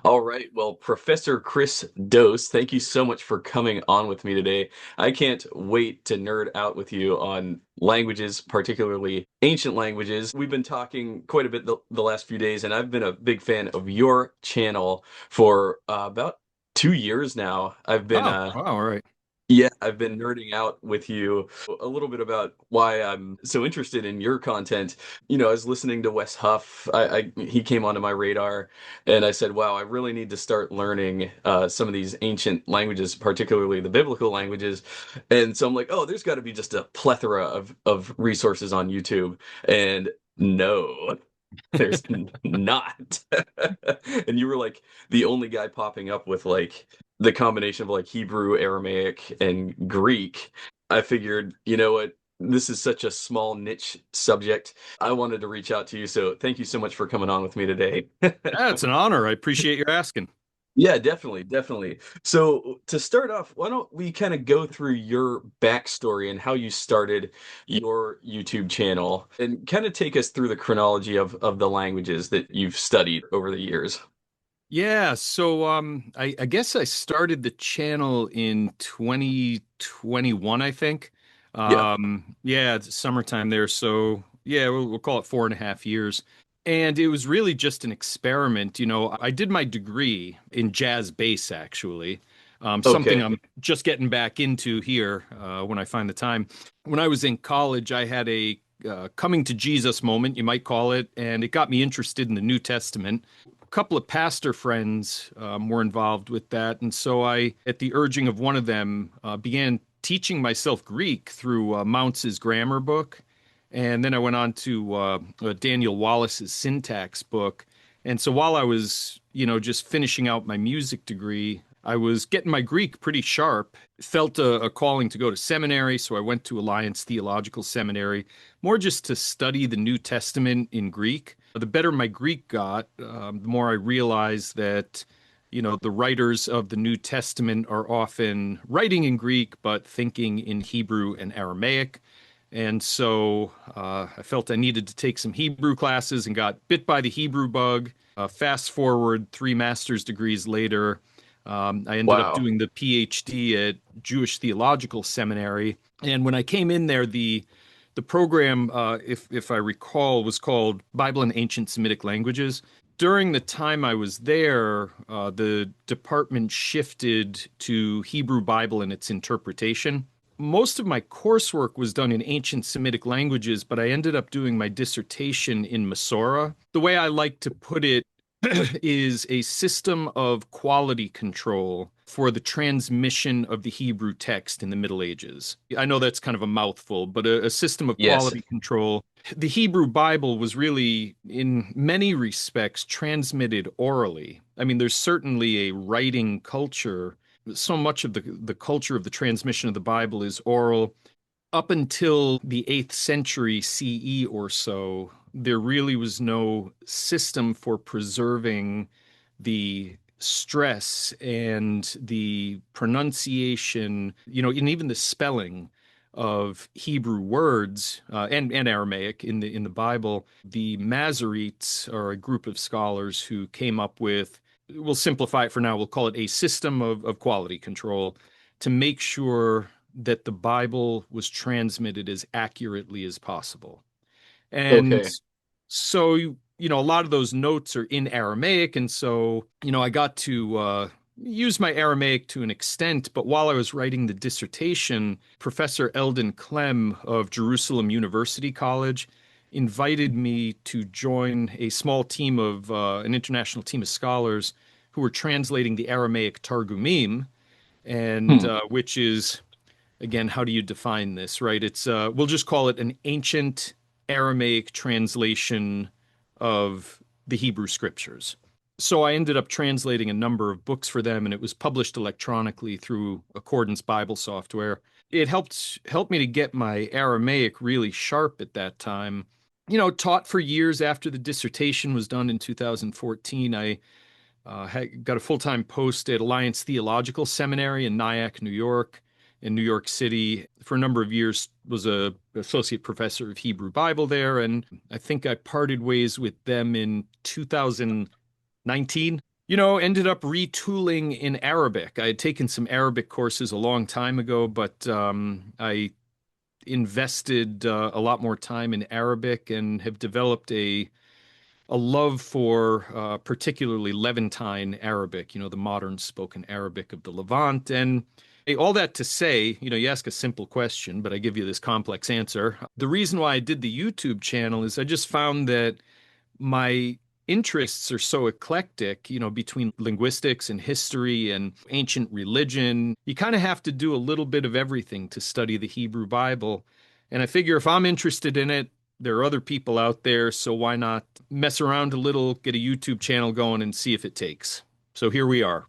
All right. Well, Professor Chris Dost, thank you so much for coming on with me today. I can't wait to nerd out with you on languages, particularly ancient languages. We've been talking quite a bit the last few days, and I've been a big fan of your channel for about 2 years now. Oh, wow, all right. Yeah, I've been nerding out with you a little bit about why I'm so interested in your content. I was listening to Wes Huff. He came onto my radar, and I said, "Wow, I really need to start learning some of these ancient languages, particularly the biblical languages." And so I'm like, "Oh, there's got to be just a plethora of resources on YouTube." And no, there's not. And you were like the only guy popping up with like the combination of like Hebrew, Aramaic, and Greek. I figured, you know what? This is such a small niche subject. I wanted to reach out to you. So thank you so much for coming on with me today. Yeah, it's an honor. I appreciate your asking. Yeah, definitely, definitely. So to start off, why don't we kind of go through your backstory and how you started your YouTube channel and kind of take us through the chronology of the languages that you've studied over the years. Yeah, so I guess I started the channel in 2021, I think. Yeah. Yeah, it's summertime there, so yeah, we'll call it 4.5 years. And it was really just an experiment. I did my degree in jazz bass, actually. Something Okay. I'm just getting back into here when I find the time. When I was in college, I had a coming to Jesus moment, you might call it, and it got me interested in the New Testament. A couple of pastor friends were involved with that, and so I, at the urging of one of them, began teaching myself Greek through Mounce's grammar book, and then I went on to Daniel Wallace's syntax book. And so while I was, just finishing out my music degree, I was getting my Greek pretty sharp. Felt a calling to go to seminary, so I went to Alliance Theological Seminary, more just to study the New Testament in Greek. The better my Greek got, the more I realized that, the writers of the New Testament are often writing in Greek, but thinking in Hebrew and Aramaic. And so I felt I needed to take some Hebrew classes and got bit by the Hebrew bug. Fast forward 3 master's degrees later, I ended up Wow. doing the Ph.D. at Jewish Theological Seminary. And when I came in there, the program, if I recall, was called Bible and Ancient Semitic Languages. During the time I was there, the department shifted to Hebrew Bible and its interpretation. Most of my coursework was done in ancient Semitic languages, but I ended up doing my dissertation in Masorah. The way I like to put it is a system of quality control for the transmission of the Hebrew text in the Middle Ages. I know that's kind of a mouthful, but a system of Yes. quality control. The Hebrew Bible was really, in many respects, transmitted orally. I mean, there's certainly a writing culture. So much of the culture of the transmission of the Bible is oral. Up until the 8th century CE or so, there really was no system for preserving the stress and the pronunciation, and even the spelling of Hebrew words and Aramaic in the Bible. The Masoretes are a group of scholars who came up with, we'll simplify it for now, we'll call it a system of quality control to make sure that the Bible was transmitted as accurately as possible. And Okay. so, a lot of those notes are in Aramaic. And so, I got to use my Aramaic to an extent. But while I was writing the dissertation, Professor Eldon Clem of Jerusalem University College invited me to join a small team of an international team of scholars who were translating the Aramaic Targumim, and Hmm. which is, again, how do you define this, right? It's we'll just call it an ancient Aramaic translation of the Hebrew scriptures. So I ended up translating a number of books for them, and it was published electronically through Accordance Bible software. It helped me to get my Aramaic really sharp at that time. Taught for years after the dissertation was done in 2014. I got a full-time post at Alliance Theological Seminary in Nyack, New York, in New York City. For a number of years, was a associate professor of Hebrew Bible there, and I think I parted ways with them in 2019. Ended up retooling in Arabic. I had taken some Arabic courses a long time ago, but I invested a lot more time in Arabic and have developed a love for particularly Levantine Arabic, the modern spoken Arabic of the Levant. And all that to say, you ask a simple question, but I give you this complex answer. The reason why I did the YouTube channel is I just found that my interests are so eclectic, between linguistics and history and ancient religion. You kind of have to do a little bit of everything to study the Hebrew Bible. And I figure if I'm interested in it, there are other people out there, so why not mess around a little, get a YouTube channel going, and see if it takes. So here we are.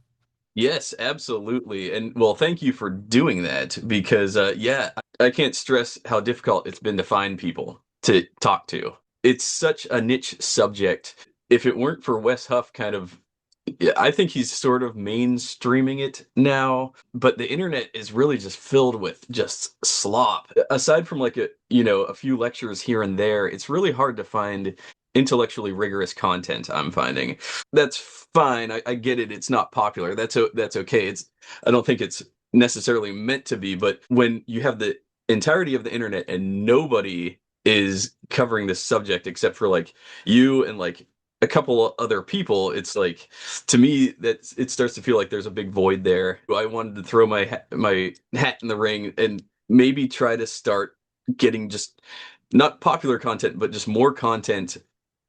Yes, absolutely. And well, thank you for doing that because, yeah, I can't stress how difficult it's been to find people to talk to. It's such a niche subject. If it weren't for Wes Huff kind of, yeah, I think he's sort of mainstreaming it now, but the internet is really just filled with just slop. Aside from like a few lectures here and there, it's really hard to find intellectually rigorous content, I'm finding. That's fine. I get it. It's not popular. That's okay. I don't think it's necessarily meant to be, but when you have the entirety of the internet and nobody is covering this subject except for like you and like a couple other people, it's like to me that it starts to feel like there's a big void there. I wanted to throw my hat in the ring and maybe try to start getting just not popular content, but just more content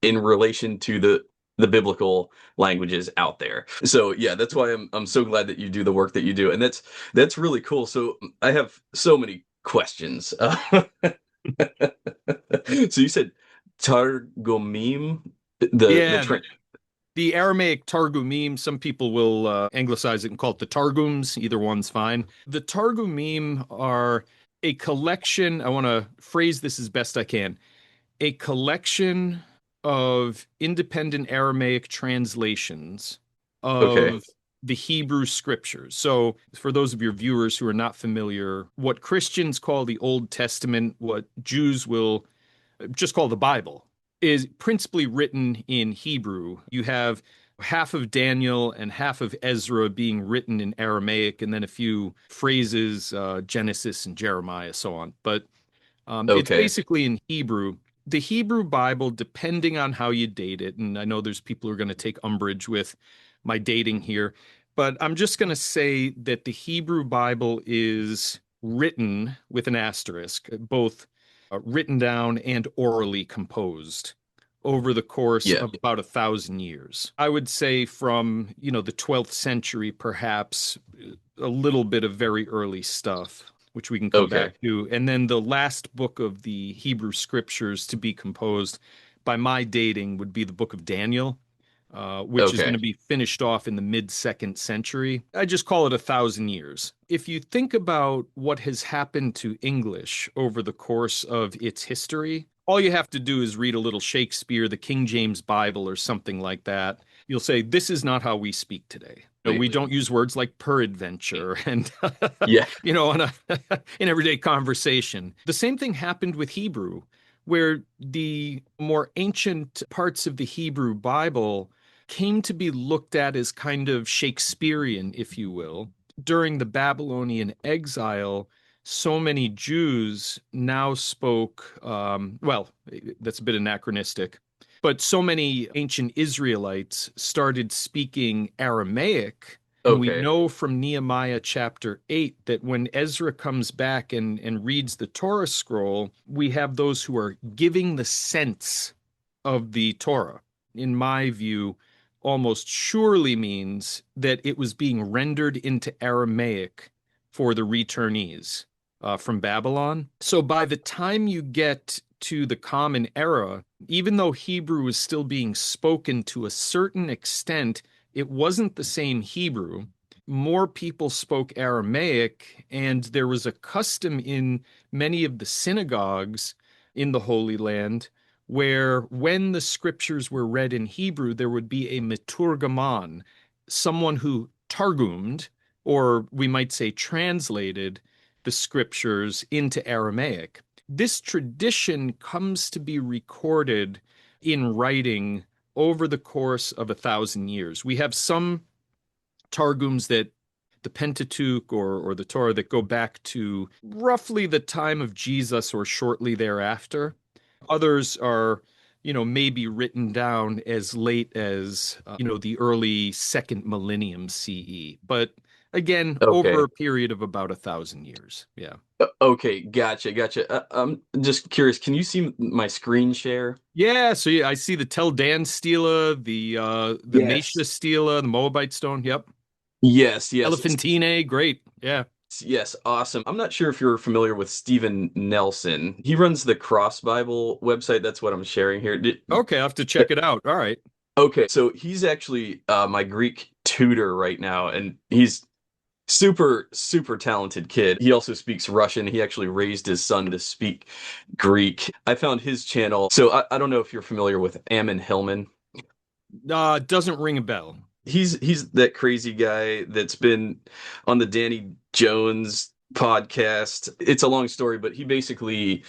in relation to the biblical languages out there. So yeah, that's why I'm so glad that you do the work that you do, and that's really cool. So I have so many questions. So you said Targumim, the Yeah, train. the Aramaic Targumim, some people will anglicize it and call it the Targums. Either one's fine. The Targumim are a collection, I want to phrase this as best I can, a collection of independent Aramaic translations Okay, of the Hebrew scriptures. So, for those of your viewers who are not familiar, what Christians call the Old Testament, what Jews will just call the Bible, is principally written in Hebrew. You have half of Daniel and half of Ezra being written in Aramaic, and then a few phrases, Genesis and Jeremiah, so on. But it's okay. basically in Hebrew. The Hebrew Bible, depending on how you date it, and I know there's people who are going to take umbrage with my dating here, but I'm just going to say that the Hebrew Bible is written with an asterisk, both written down and orally composed over the course Yeah. of about 1,000 years. I would say from, the 12th century, perhaps a little bit of very early stuff, which we can come Okay. back to. And then the last book of the Hebrew scriptures to be composed by my dating would be the book of Daniel, which is going Okay. to be finished off in the mid-second century. I just call it 1,000 years. If you think about what has happened to English over the course of its history, all you have to do is read a little Shakespeare, the King James Bible, or something like that. You'll say, this is not how we speak today. We Completely. don't use words like peradventure and, Yeah. on in everyday conversation. The same thing happened with Hebrew, where the more ancient parts of the Hebrew Bible came to be looked at as kind of Shakespearean, if you will. During the Babylonian exile, so many Jews now spoke, well, that's a bit anachronistic, but so many ancient Israelites started speaking Aramaic. And we Okay. know from Nehemiah chapter 8 that when Ezra comes back and reads the Torah scroll, we have those who are giving the sense of the Torah. In my view, almost surely means that it was being rendered into Aramaic for the returnees from Babylon. So by the time you get to the Common Era, even though Hebrew was still being spoken to a certain extent, it wasn't the same Hebrew. More people spoke Aramaic, and there was a custom in many of the synagogues in the Holy Land where when the scriptures were read in Hebrew, there would be a meturgaman, someone who targumed, or we might say translated, the scriptures into Aramaic. This tradition comes to be recorded in writing over the course of 1,000 years. We have some Targums that the Pentateuch or the Torah that go back to roughly the time of Jesus or shortly thereafter. Others are, maybe written down as late as, the early second millennium CE. But again, over Okay. a period of about 1,000 years. Yeah. Okay, gotcha. I'm just curious, can you see my screen share? Yeah, so yeah, I see the Tel Dan stela, the Mesha Yes. stela, the Moabite stone. Yep. Yes. Elephantine, great. Yeah. Yes, awesome. I'm not sure if you're familiar with Stephen Nelson. He runs the Cross Bible website. That's what I'm sharing here. Okay, I'll have to check it out. All right. Okay, so he's actually my Greek tutor right now, and he's super talented kid. He also speaks Russian. He actually raised his son to speak Greek. I found his channel. So I don't know if you're familiar with Ammon Hillman. Doesn't ring a bell. He's that crazy guy that's been on the Danny Jones podcast. It's a long story, but he basically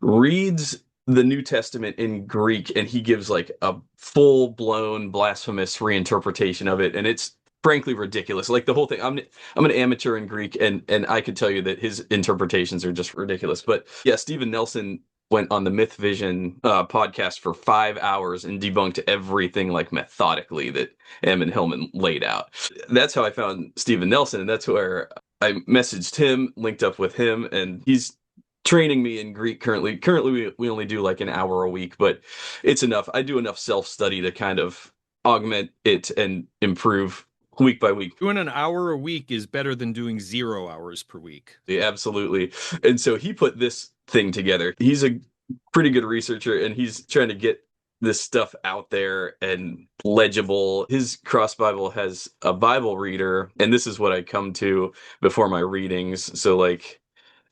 reads the New Testament in Greek and he gives like a full-blown blasphemous reinterpretation of it, and it's frankly ridiculous. Like the whole thing. I'm an amateur in Greek, and I could tell you that his interpretations are just ridiculous. But yeah, Stephen Nelson went on the Myth Vision podcast for 5 hours and debunked everything like methodically that Eamon Hillman laid out. That's how I found Stephen Nelson, and that's where I messaged him, linked up with him, and he's training me in Greek currently. Currently, we only do like an hour a week, but it's enough. I do enough self-study to kind of augment it and improve week by week. Doing an hour a week is better than doing 0 hours per week. Yeah, absolutely. And so he put this thing together. He's a pretty good researcher, and he's trying to get this stuff out there and legible. His Cross Bible has a Bible reader, and this is what I come to before my readings. So like,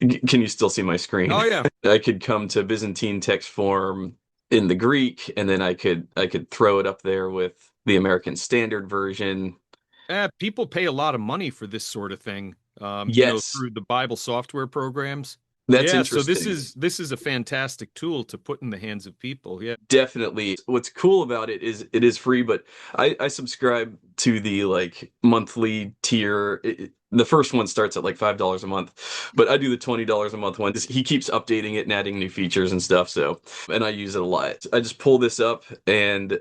can you still see my screen? Oh yeah. I could come to Byzantine text form in the Greek, and then I could throw it up there with the American Standard Version. People pay a lot of money for this sort of thing. Yes, Through the Bible software programs. that's Yeah, so interesting. this is a fantastic tool to put in the hands of people. Yeah. Definitely. What's cool about it is free, but I subscribe to the like monthly tier. The first one starts at like $5 a month, but I do the $20 a month one. He keeps updating it and adding new features and stuff. So, and I use it a lot. I just pull this up, and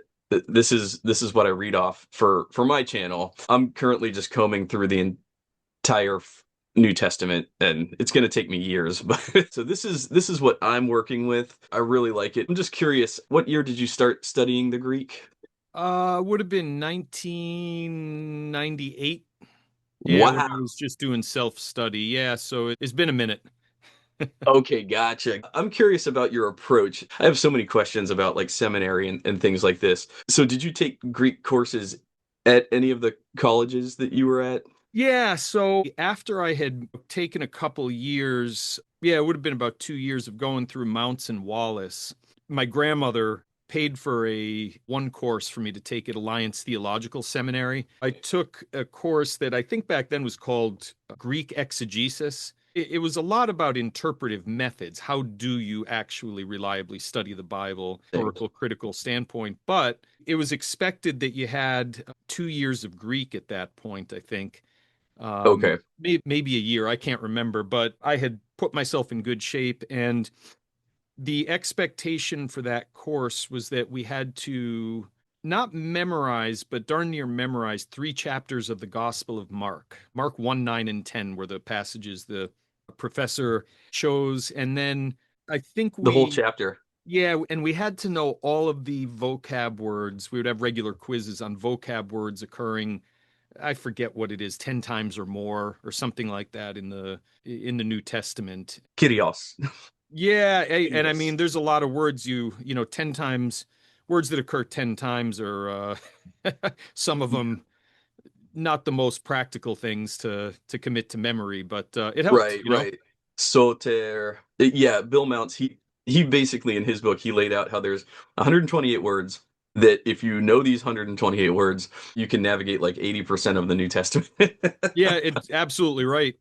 this is what I read off for my channel. I'm currently just combing through the entire New Testament, and it's going to take me years, but so this is what I'm working with. I really like it. I'm just curious, what year did you start studying the Greek? Would have been 1998. Yeah, when Wow. I was just doing self-study. Yeah, so it's been a minute. Okay, gotcha. I'm curious about your approach. I have so many questions about like seminary and things like this. So did you take Greek courses at any of the colleges that you were at? Yeah, so after I had taken a couple years, yeah, it would have been about 2 years of going through Mounts and Wallace. My grandmother paid for one course for me to take at Alliance Theological Seminary. I took a course that I think back then was called Greek exegesis. It was a lot about interpretive methods. How do you actually reliably study the Bible, historical, critical standpoint? But it was expected that you had 2 years of Greek at that point, I think. Okay. Maybe a year, I can't remember, but I had put myself in good shape, and the expectation for that course was that we had to not memorize, but darn near memorize 3 chapters of the Gospel of Mark. Mark 1, 9, and 10 were the passages the professor chose. And then I think The whole chapter. yeah, and we had to know all of the vocab words. We would have regular quizzes on vocab words occurring, I forget what it is, 10 times or more or something like that in the New Testament. Kyrios. Yeah, and I Yes. mean, there's a lot of words 10 times, words that occur 10 times, or some of them not the most practical things to commit to memory, but it helped, Right. Soter. Yeah, Bill Mounts, he basically in his book he laid out how there's 128 words that if you know these 128 words, you can navigate like 80% of the New Testament. Yeah, it's absolutely right.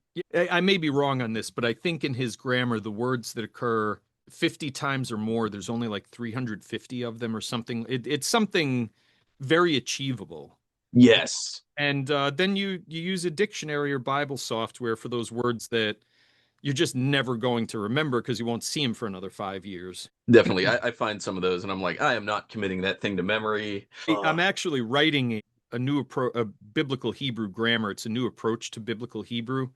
I may be wrong on this, but I think in his grammar, the words that occur 50 times or more. There's only like 350 of them or something. It's something very achievable. Yes. And then you use a dictionary or Bible software for those words that you're just never going to remember because you won't see them for another 5 years. Definitely. I find some of those and I'm like, I am not committing that thing to memory. I'm actually writing a biblical Hebrew grammar. It's a new approach to biblical Hebrew,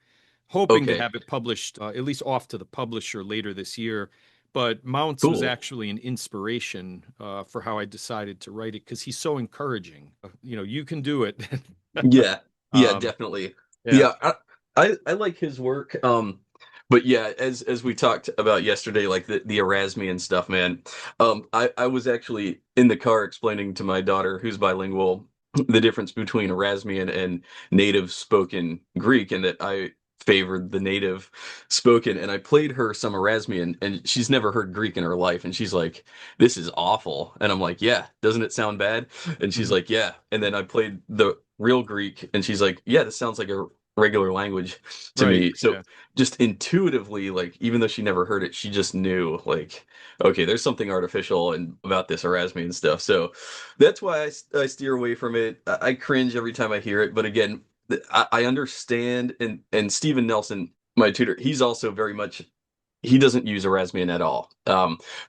hoping to Okay, have it published at least off to the publisher later this year. But Mounts was cool. actually an inspiration for how I decided to write it because he's so encouraging. You can do it. Yeah. Yeah, um, definitely. yeah, Yeah, I like his work. But yeah, as we talked about yesterday, like the Erasmian stuff, man. I was actually in the car explaining to my daughter, who's bilingual, the difference between Erasmian and native spoken Greek, and that I favored the native spoken. And I played her some Erasmian, and she's never heard Greek in her life, and she's like, "This is awful." And I'm like, "Yeah, doesn't it sound bad?" And she's mhm, like, "Yeah." And then I played the real Greek, and she's like, "Yeah, this sounds like a regular language to right. me." So Yeah, just intuitively, like even though she never heard it, she just knew like, okay, there's something artificial and about this Erasmian stuff. So that's why I steer away from it. I cringe every time I hear it, but again, I understand. And Stephen Nelson, my tutor, he's also very much, he doesn't use Erasmian at all,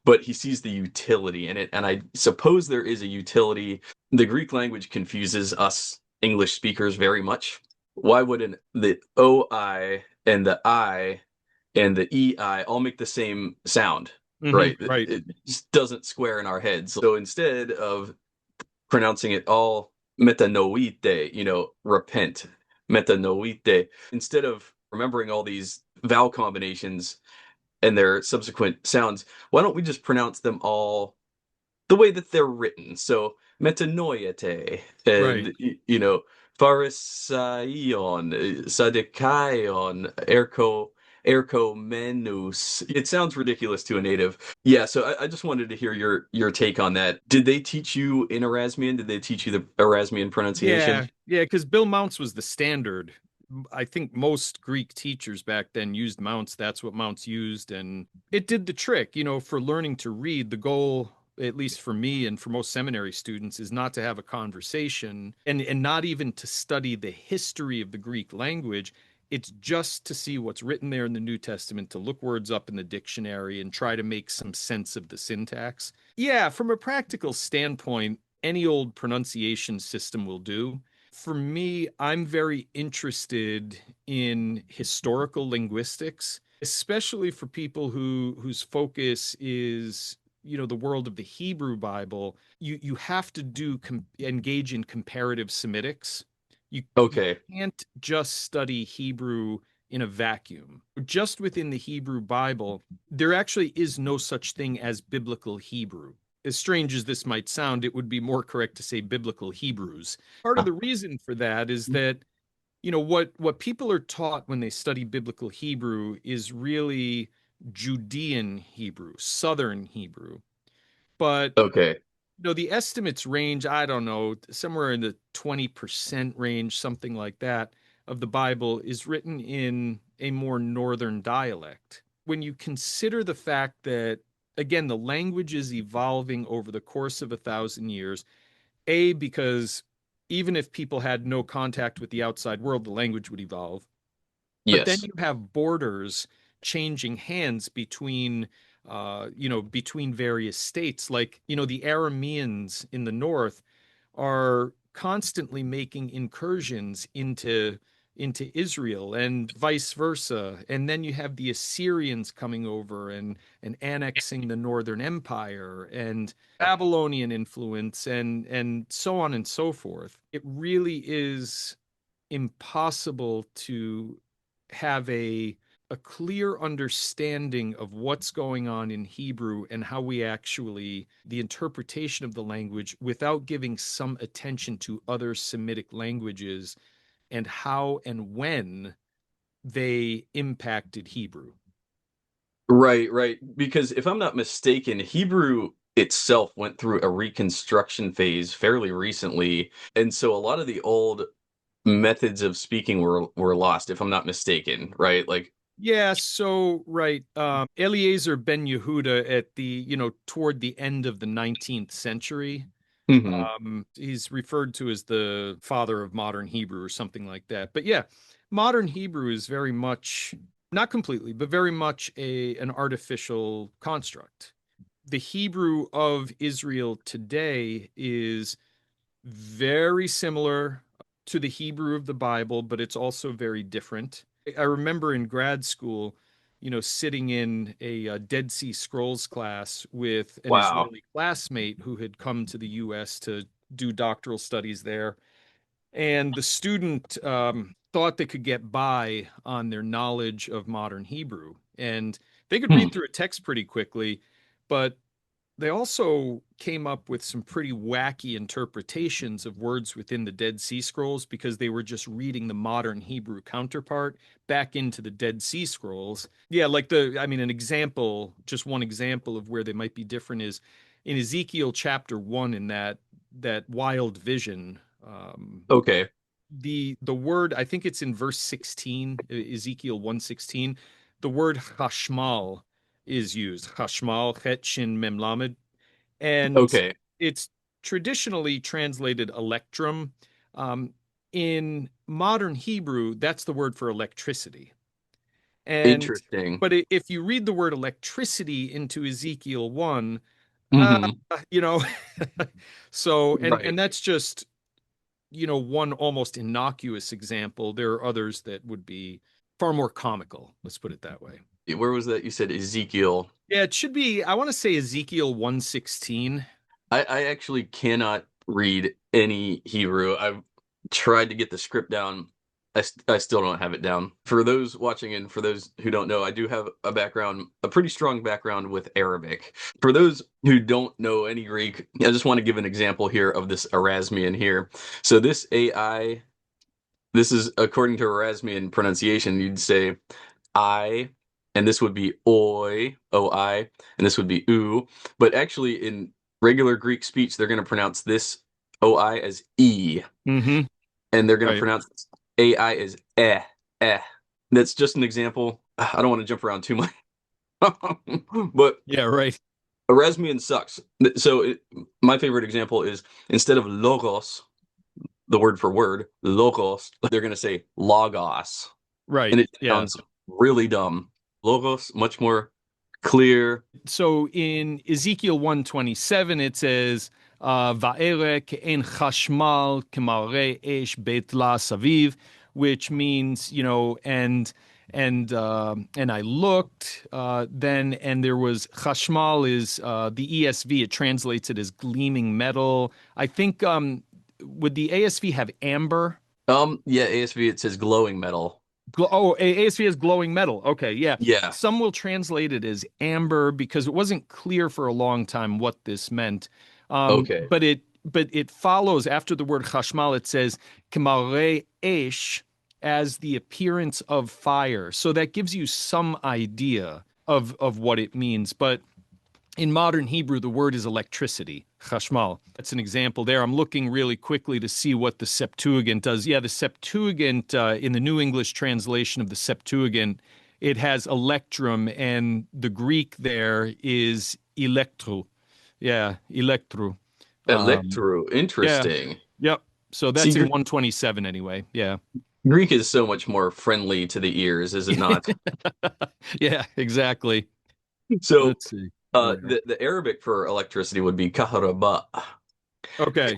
but he sees the utility in it, and I suppose there is a utility. The Greek language confuses us English speakers very much. Why wouldn't the OI and the I and the EI all make the same sound, right? right, It just doesn't square in our heads. So instead of pronouncing it all metanoite, repent, metanoite, instead of remembering all these vowel combinations and their subsequent sounds, why don't we just pronounce them all the way that they're written? So metanoiate right. and pharisaion, sadikaion, erchomenus. It sounds ridiculous to a native. Yeah, so I just wanted to hear your take on that. Did they teach you in Erasmian? Did they teach you the Erasmian pronunciation? Yeah, yeah, because Bill Mounts was the standard. I think most Greek teachers back then used Mounts. That's what Mounts used, and it did the trick. For learning to read, the goal, at least for me and for most seminary students, is not to have a conversation and not even to study the history of the Greek language. It's just to see what's written there in the New Testament, to look words up in the dictionary and try to make some sense of the syntax. Yeah, from a practical standpoint, any old pronunciation system will do. For me, I'm very interested in historical linguistics, especially for people whose focus is, the world of the Hebrew Bible. You have to engage in comparative Semitics. You Okay. can't just study Hebrew in a vacuum. Just within the Hebrew Bible, there actually is no such thing as biblical Hebrew. As strange as this might sound, it would be more correct to say biblical Hebrews. Part of the reason for that is that, what people are taught when they study biblical Hebrew is really Judean Hebrew, Southern Hebrew. But Okay. the estimates range, I don't know, somewhere in the 20% range, something like that, of the Bible is written in a more northern dialect. When you consider the fact that, again, the language is evolving over the course of 1,000 years, because even if people had no contact with the outside world, the language would evolve. But then Yes. you have borders changing hands between various states. Like, the Arameans in the north are constantly making incursions into Israel and vice versa. And then you have the Assyrians coming over and annexing the Northern Empire and Babylonian influence and so on and so forth. It really is impossible to have a clear understanding of what's going on in Hebrew and how the interpretation of the language, without giving some attention to other Semitic languages and how and when they impacted Hebrew. Right, right. Because if I'm not mistaken, Hebrew itself went through a reconstruction phase fairly recently, and so a lot of the old methods of speaking were lost, if I'm not mistaken, right? Like Yeah, so right. Eliezer ben Yehuda at the, toward the end of the 19th century. Hmm. He's referred to as the father of modern Hebrew or something like that. But yeah, modern Hebrew is very much, not completely, but very much an artificial construct. The Hebrew of Israel today is very similar to the Hebrew of the Bible, but it's also very different. I remember in grad school, sitting in a Dead Sea Scrolls class with an Wow. Israeli classmate who had come to the US to do doctoral studies there. And the student thought they could get by on their knowledge of modern Hebrew. And they could Hmm. read through a text pretty quickly, but they also came up with some pretty wacky interpretations of words within the Dead Sea Scrolls because they were just reading the modern Hebrew counterpart back into the Dead Sea Scrolls. Yeah, an example, just one example of where they might be different is in Ezekiel chapter 1 in that wild vision. Okay. The word, I think it's in verse 16, Ezekiel 1:16, the word chashmal is used. Chashmal, chet shin mem lamed, and Okay. it's traditionally translated electrum. Um, in modern Hebrew, that's the word for electricity. And Interesting. but if you read the word electricity into Ezekiel 1, uh, Hmm. you know, so and Right. that's just one almost innocuous example. There are others that would be far more comical. Let's put it that way. Where was that? You said Ezekiel. Yeah, it should be, I want to say Ezekiel 1:16. I actually cannot read any Hebrew. I've tried to get the script down. I still don't have it down. For those watching and for those who don't know, I do have a background, a pretty strong background with Arabic. For those who don't know any Greek, I just want to give an example here of this Erasmian here. So this AI, this is according to Erasmian pronunciation, you'd say I, and this would be oi, oi, and this would be oo. But actually, in regular Greek speech, they're going to pronounce this oi as e, Mm-hmm. and they're going to Right. pronounce this ai as eh, eh. That's just an example. I don't want to jump around too much, but Yeah, right. Erasmian sucks. My favorite example is instead of logos, the word for word, logos, they're going to say logos, Right. and it Yeah. sounds really dumb. Logos, much more clear. So in Ezekiel 1:27, it says, Va'ere ke'en chashmal k'marei esh beit la saviv, which means, and I looked then, and there was chashmal is the ESV. It translates it as gleaming metal. I think would the ASV have amber? Yeah, ASV it says glowing metal. ASV is glowing metal. Okay, yeah. Yeah. Some will translate it as amber because it wasn't clear for a long time what this meant. Okay. But it follows after the word chashmal. It says k'marei esh as the appearance of fire. So that gives you some idea of what it means. But in modern Hebrew, the word is electricity, chashmal. That's an example there. I'm looking really quickly to see what the Septuagint does. Yeah, the Septuagint, in the New English translation of the Septuagint, it has electrum, and the Greek there is electro. Yeah, electro. Um, Electro. yeah, Interesting. yep. So See, that's in 127 anyway. Yeah. Greek is so much more friendly to the ears, is it not? Yeah, exactly. So, Let's see. Where? the Arabic for electricity would be kahraba. Okay.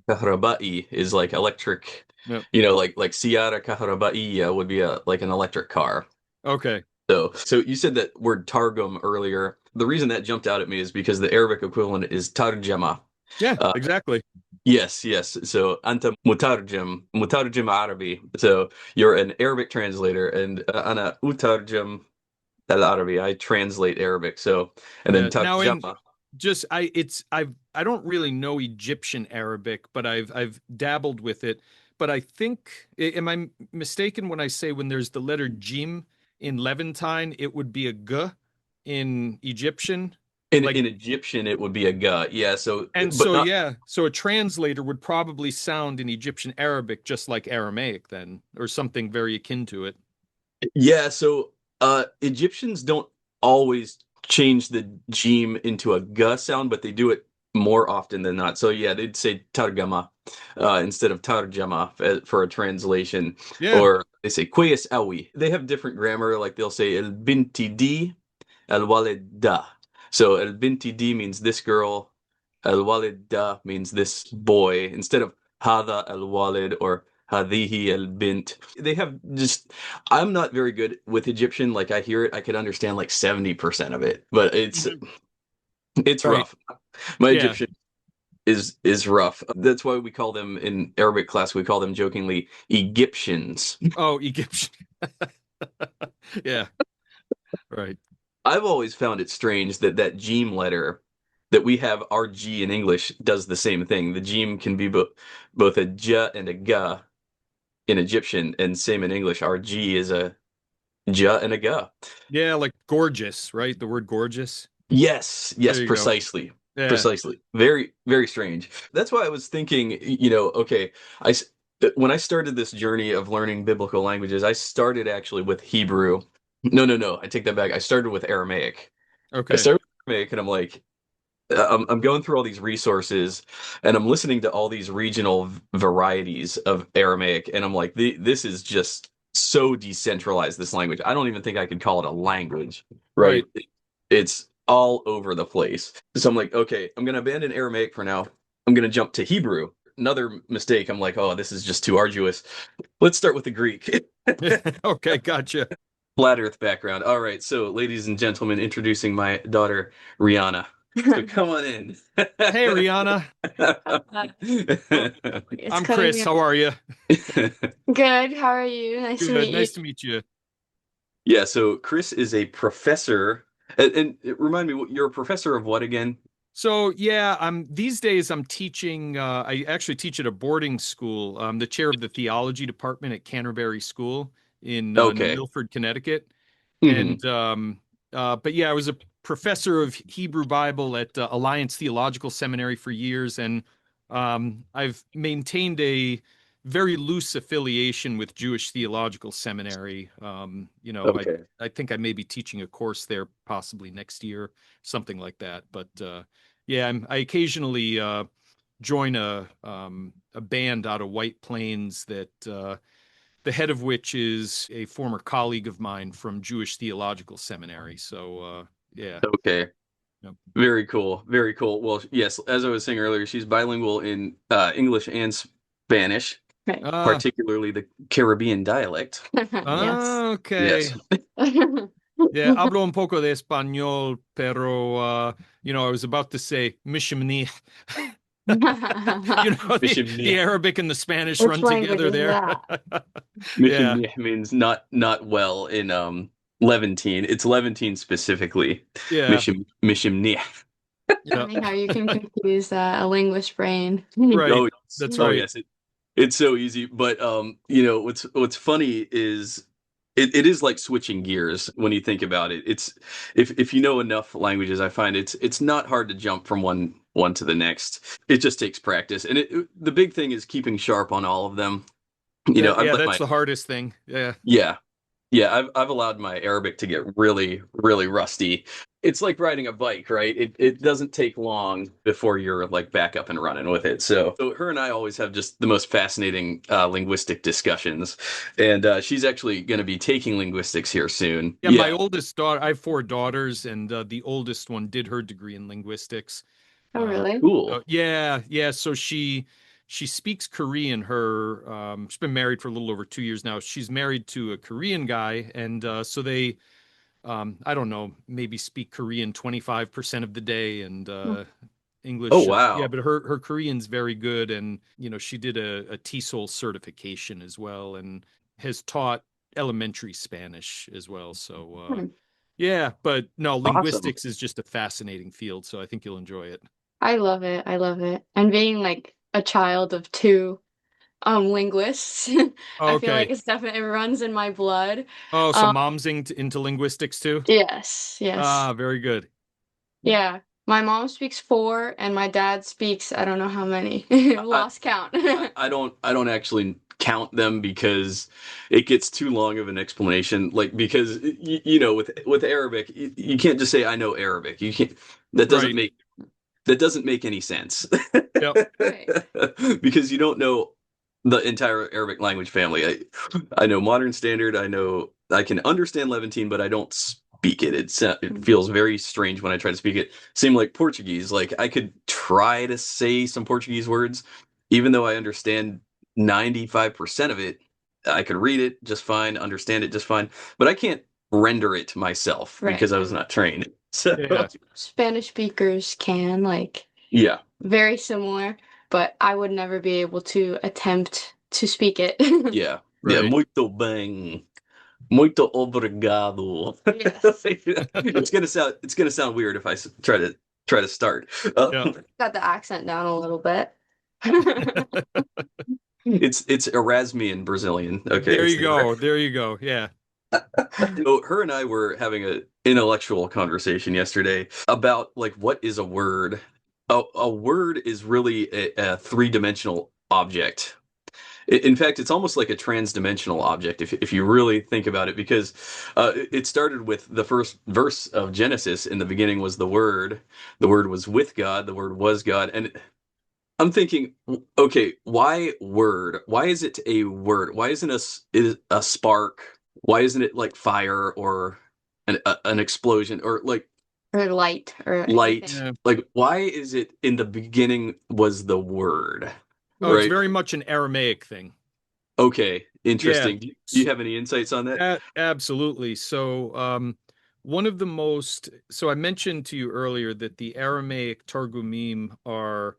Kahrabai is like electric, Yep. like Siyara Kahrabaiya would be a like an electric car. Okay. So you said that word Targum earlier. The reason that jumped out at me is because the Arabic equivalent is tarjama. Yeah, Uh, exactly. yes, yes. So anta mutarjim Arabi. So you're an Arabic translator, and ana utarjim al Arabi. I translate Arabic. So and then Yeah. Now in tarjama. just I don't really know Egyptian Arabic, but I've dabbled with it. But I think am I mistaken when I say when there's the letter Jim in Levantine, it would be a G in Egyptian? Like In Egyptian, it would be a ga. Yeah. So, and but so not. yeah, so a translator would probably sound in Egyptian Arabic just like Aramaic then, or something very akin to it. Yeah. So Egyptians don't always change the jim into a g sound, but they do it more often than not. So yeah, they'd say targama instead of tarjama for a translation, Yeah. or they say kweyes awi. They have different grammar. Like they'll say el binti di, el walid da. So el binti di means this girl, el walid da means this boy. Instead of hada el walid or hadihi el bint. They have just, I'm not very good with Egyptian. Like I hear it, I could understand like 70% of it, but Mhm. it's Right. rough. My Yeah. Egyptian is rough. That's why we call them in Arabic class, we call them jokingly Egyptians. Oh, Egyptian. Yeah. Right. I've always found it strange that that Jim letter that we have our G in English does the same thing. The Jim can be both a J and a G in Egyptian, and same in English. Our G is a J and a G. Yeah, like gorgeous, right? The word gorgeous. Yes, yes, There you go. precisely. Yeah. Precisely. Very, very strange. That's why I was thinking, okay, I when I started this journey of learning biblical languages, I started actually with Hebrew. No, no, no. I take that back. I started with Aramaic. I Okay. started with Aramaic, and I'm like, I'm going through all these resources, and I'm listening to all these regional varieties of Aramaic, and I'm like, this is just so decentralized, this language. I don't even think I could call it a language, right? Right. It's all over the place. So I'm like, okay, I'm going to abandon Aramaic for now. I'm going to jump to Hebrew. Another mistake. I'm like, oh, this is just too arduous. Let's start with the Greek. Okay, gotcha. Flat Earth background. All right, so ladies and gentlemen, introducing my daughter, Rihanna. So come on in. Hey, Rihanna. It's I'm cutting Chris. me How off. are you? Good. How are you? Nice to Good. meet you. Nice to meet you. Yeah, so Chris is a professor, and remind me, you're a professor of what again? So yeah, I'm these days I'm teaching I actually teach at a boarding school. I'm the chair of the theology department at Canterbury School in New Okay. Milford, Connecticut. Hmm. And but yeah, I was a professor of Hebrew Bible at Alliance Theological Seminary for years, and I've maintained a very loose affiliation with Jewish Theological Seminary. Okay. I think I may be teaching a course there possibly next year, something like that. But yeah, I occasionally join a band out of White Plains that the head of which is a former colleague of mine from Jewish Theological Seminary. So yeah. Okay. Yep. Very cool. Very cool. Well, yes, as I was saying earlier, she's bilingual in English and Spanish, Right. Ah, particularly the Caribbean dialect. Yes. okay. Yes. Yeah, hablo un poco de español, pero I was about to say mishimni. The Mishimnih. Arabic and the Spanish Which run language together is there. that? Yeah, Mishimnih means not well in Levantine. It's Levantine specifically. yeah, Mishimnih. yeah. Funny how you can confuse a linguist brain. Right. Oh, yes. That's Oh, right. yes. It's so easy. But what's funny is it is like switching gears when you think about it. It's if you know enough languages, I find it's not hard to jump from one to the next. It just takes practice, and the big thing is keeping sharp on all of them. I've Yeah, let that's my the hardest thing. Yeah. yeah. Yeah, I've allowed my Arabic to get really, really rusty. It's like riding a bike, right? It doesn't take long before you're like back up and running with it. So her and I always have just the most fascinating linguistic discussions, and she's actually going to be taking linguistics here soon. Yeah, my Yeah, oldest daughter, I have four daughters, and the oldest one did her degree in linguistics. Oh, really? cool. Yeah, yeah. So she speaks Korean. She's been married for a little over 2 years now. She's married to a Korean guy, and so they I don't know, maybe speak Korean 25% of the day, and Oh English. Yeah, wow, but her Korean's very good, and she did a TESOL certification as well, and has taught elementary Spanish as well. So Hmm. yeah, but no, awesome. linguistics is just a fascinating field, so I think you'll enjoy it. I love it. I love it. And being like a child of two linguists, I feel like Okay. it's definitely it runs in my blood. Oh, so Um, mom's into linguistics too? yes, yes. Ah, very good. Yeah. My mom speaks four and my dad speaks I don't know how many. I, Lost count. I don't actually count them because it gets too long of an explanation. Like, because with Arabic, you can't just say I know Arabic. You can't. That doesn't Right. make that doesn't make any sense. Yep. Right. Because you don't know the entire Arabic language family. I know Modern Standard. I can understand Levantine, but I don't speak it. It feels very strange when I try to speak it. Same like Portuguese. Like, I could try to say some Portuguese words, even though I understand 95% of it. I could read it just fine, understand it just fine, but I can't render it myself Right. because I was not trained. So Yeah. Spanish speakers can, like, yeah. very similar, but I would never be able to attempt to speak it. Yeah. Yeah. Right. Muito bem. Muito obrigado. Yes. It's gonna sound weird if I try to start. Yeah. Got the accent down a little bit. It's Erasmian Brazilian. Okay. There you go. There you go. Yeah. So her and I were having an intellectual conversation yesterday about, like, what is a word? A word is really a three-dimensional object. In fact, it's almost like a trans-dimensional object if you really think about it, because it started with the first verse of Genesis. In the beginning was the Word. The Word was with God. The Word was God. And I'm thinking, okay, why word? Why is it a word? Why isn't a spark? Why isn't it like fire or an explosion or like Or light or light? anything. Yeah. Like, why is it in the beginning was the word? Oh, it's Right? very much an Aramaic thing. Okay, Yeah. interesting. Do you have any insights on that? Absolutely. So, one of the most, so I mentioned to you earlier that the Aramaic Targumim are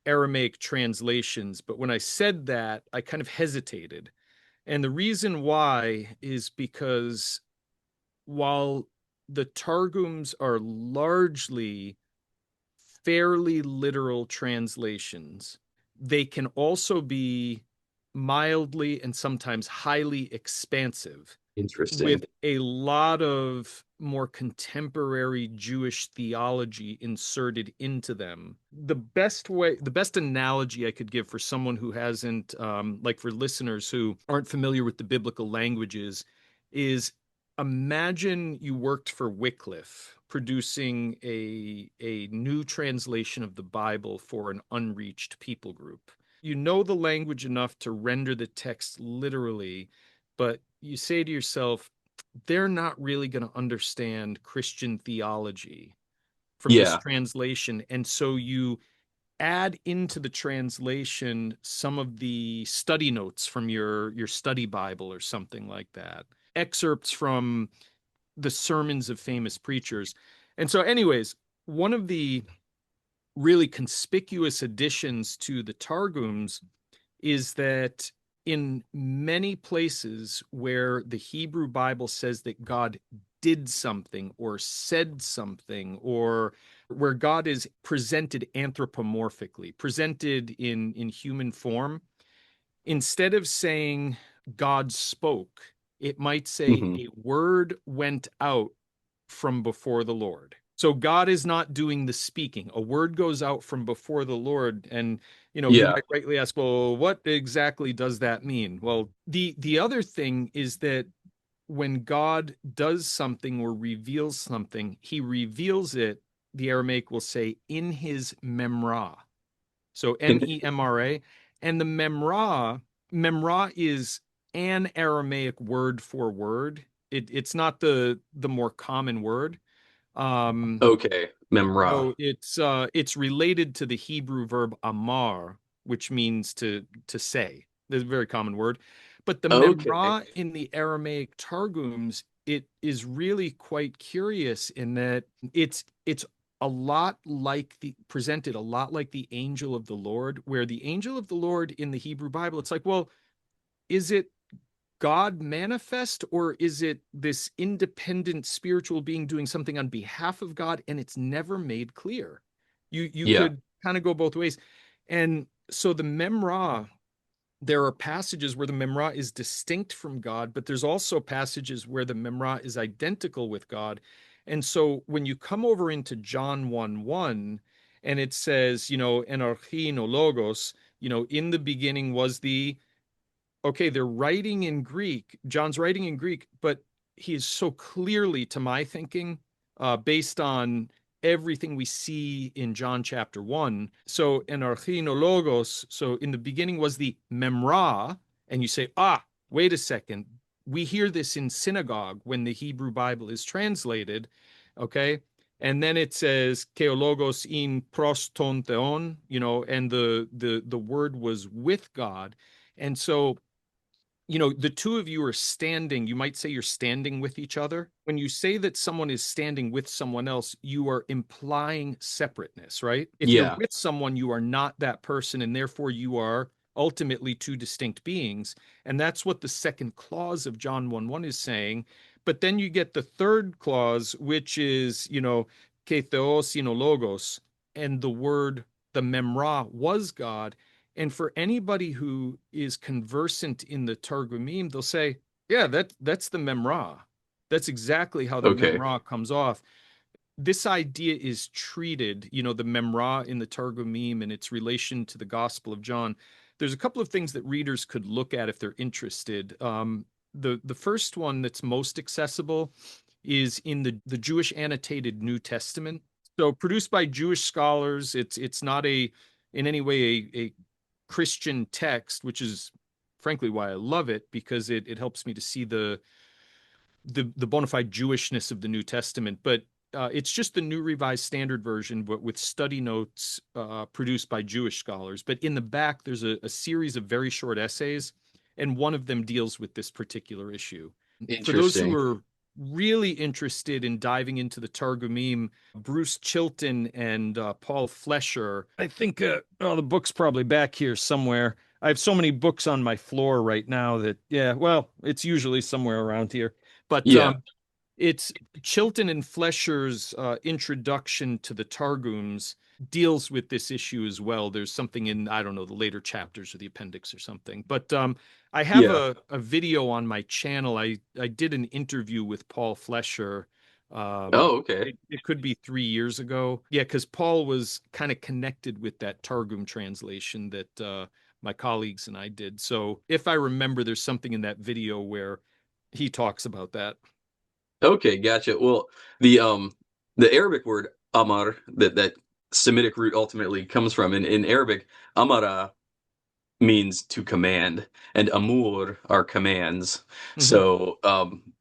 Aramaic translations, but when I said that, I kind of hesitated. And the reason why is because while the Targums are largely fairly literal translations, they can also be mildly and sometimes highly expansive Interesting. with a lot of more contemporary Jewish theology inserted into them. The best analogy I could give for someone who hasn't, like for listeners who aren't familiar with the biblical languages, is imagine you worked for Wycliffe producing a new translation of the Bible for an unreached people group. You know the language enough to render the text literally, but you say to yourself, they're not really going to understand Christian theology from this Yeah. translation. And so you add into the translation some of the study notes from your study Bible or something like that, excerpts from the sermons of famous preachers. And so, anyways, one of the really conspicuous additions to the Targums is that in many places where the Hebrew Bible says that God did something or said something, or where God is presented anthropomorphically, presented in human form, instead of saying God spoke, it might say Hmm. a word went out from before the Lord. So God is not doing the speaking. A word goes out from before the Lord. And, you Yeah. might rightly ask, well, what exactly does that mean? Well, the other thing is that when God does something or reveals something, he reveals it, the Aramaic will say, in his memra. So memra. And the memra is an Aramaic word for word. It's not the more common word. Okay. Memra. So it's related to the Hebrew verb amar, which means to say. There's a very common word. But the Okay. memra in the Aramaic Targums, it is really quite curious in that it's a lot like presented a lot like the angel of the Lord, where the angel of the Lord in the Hebrew Bible, it's like, well, is it God manifest, or is it this independent spiritual being doing something on behalf of God? And it's never made clear. You Yeah. could kind of go both ways. And so the Memra, there are passages where the Memra is distinct from God, but there's also passages where the Memra is identical with God. And so when you come over into John 1:1, and it says, en archi no logos, in the beginning was the okay, they're writing in Greek. John's writing in Greek, but he is so clearly, to my thinking, based on everything we see in John chapter 1. So, in archenologos, so in the beginning was the memra, and you say, wait a second. We hear this in synagogue when the Hebrew Bible is translated, okay? And then it says keologos in proston theon, and the word was with God. And so, the two of you are standing, you might say you're standing with each other. When you say that someone is standing with someone else, you are implying separateness, right? If you're Yeah. with someone, you are not that person, and therefore you are ultimately two distinct beings. And that's what the second clause of John 1:1 is saying. But then you get the third clause, which is, ke theos logos, and the word, the memra, was God. And for anybody who is conversant in the Targumim, they'll say, yeah, that's the memra. That's exactly how the Okay. memra comes off. This idea is treated, the memra in the Targumim and its relation to the Gospel of John. There's a couple of things that readers could look at if they're interested. The first one that's most accessible is in the Jewish annotated New Testament. So produced by Jewish scholars, it's not in any way a Christian text, which is frankly why I love it, because it helps me to see the bona fide Jewishness of the New Testament. But it's just the New Revised Standard Version, but with study notes produced by Jewish scholars. But in the back, there's a series of very short essays, and one of them deals with this particular issue. For those who Interesting. are really interested in diving into the Targumim, Bruce Chilton and Paul Flesher, I think the book's probably back here somewhere. I have so many books on my floor right now that, it's usually somewhere around here. But Yeah. it's Chilton and Flesher's introduction to the Targums deals with this issue as well. There's something in, I don't know, the later chapters or the appendix or something. But I have Yeah. a video on my channel. I did an interview with Paul Flesher. Oh, okay. It could be 3 years ago. Yeah, because Paul was kind of connected with that Targum translation that my colleagues and I did. So if I remember, there's something in that video where he talks about that. Okay, gotcha. Well, the Arabic word amar, that Semitic root ultimately comes from, in Arabic, amara means to command, and amur are commands. Mhm. So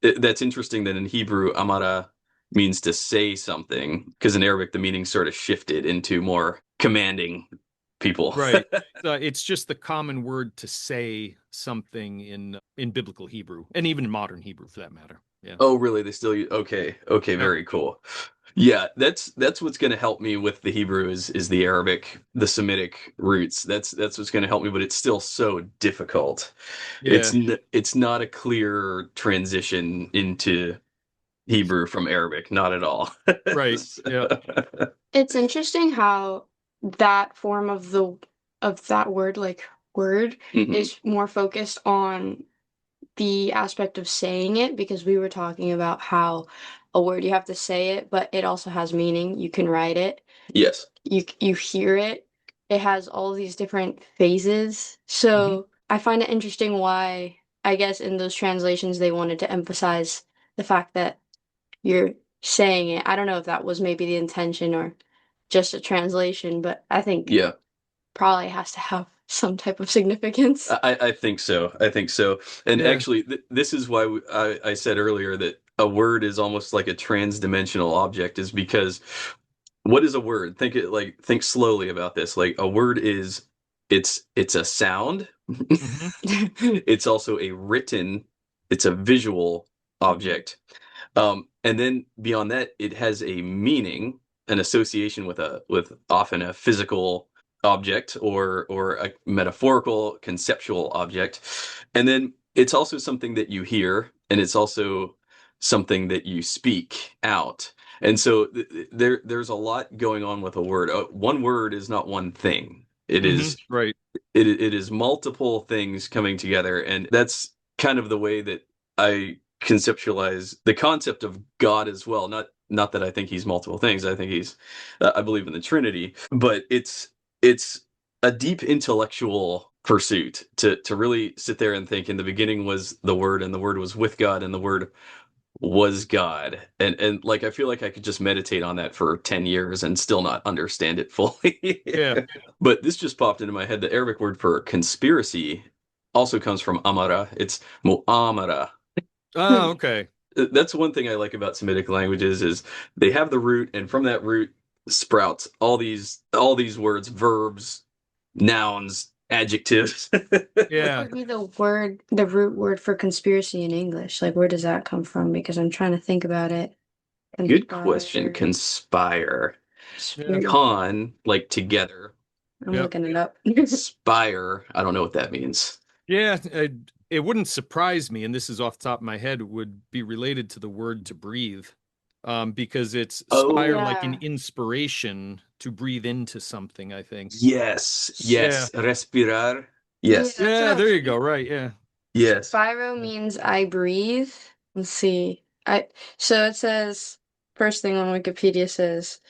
that's interesting that in Hebrew, amara means to say something, because in Arabic the meaning sort of shifted into more commanding people. Right. It's just the common word to say something in biblical Hebrew, and even in modern Hebrew for that matter. Yeah. Oh, really? They still use, okay, Yeah. very cool. Yeah, that's what's going to help me with the Hebrew is the Arabic, the Semitic roots. That's what's going to help me, but it's still so difficult. Yeah. It's not a clear transition into Hebrew from Arabic, not at all. Right. Yeah. It's interesting how that form of that word, like word, Mhm. is more focused on the aspect of saying it, because we were talking about how a word, you have to say it, but it also has meaning. You can write it, Yes. you hear it. It has all these different phases. Mhm. So I find it interesting why, I guess, in those translations they wanted to emphasize the fact that you're saying it. I don't know if that was maybe the intention or just a translation, but I think Yeah. probably has to have some type of significance. I think so. I think so. And Yeah. actually, this is why I said earlier that a word is almost like a trans-dimensional object, is because what is a word? Think slowly about this. Like a word is it's a sound. Mhm. It's also it's a visual object. And then beyond that, it has a meaning, an association with often a physical object or a metaphorical conceptual object. And then it's also something that you hear, and it's also something that you speak out. And so there's a lot going on with a word. One word is not one thing. Right. It is multiple things coming together, and that's kind of the way that I conceptualize the concept of God as well. Not that I think he's multiple things. I think I believe in the Trinity, but it's a deep intellectual pursuit to really sit there and think in the beginning was the Word, and the Word was with God, and the Word was God. And like I feel like I could just meditate on that for 10 years and still not understand it fully. Yeah. But this just popped into my head. The Arabic word for conspiracy also comes from amara. It's mu'amara. Oh, okay. That's one thing I like about Semitic languages is they have the root, and from that root sprouts all these words, verbs, nouns, adjectives. What Yeah. would be the root word for conspiracy in English? Like, where does that come from? Because I'm trying to think about it. Good question. Conspire, Conspire. Yeah. conspiracy. Con, like together. I'm Yep. looking it up. Spire, I don't know what that means. Yeah. It wouldn't surprise me, and this is off the top of my head, would be related to the word to breathe, because it's Oh, spire like an Yeah. inspiration to breathe into something, I think. yes, Yeah. yes. Respirar. Yeah, Yes, that's what Yeah, I there was you go. thinking. Right. Yeah. yes. Spiro means I breathe. Let's see. So it says first thing on Wikipedia says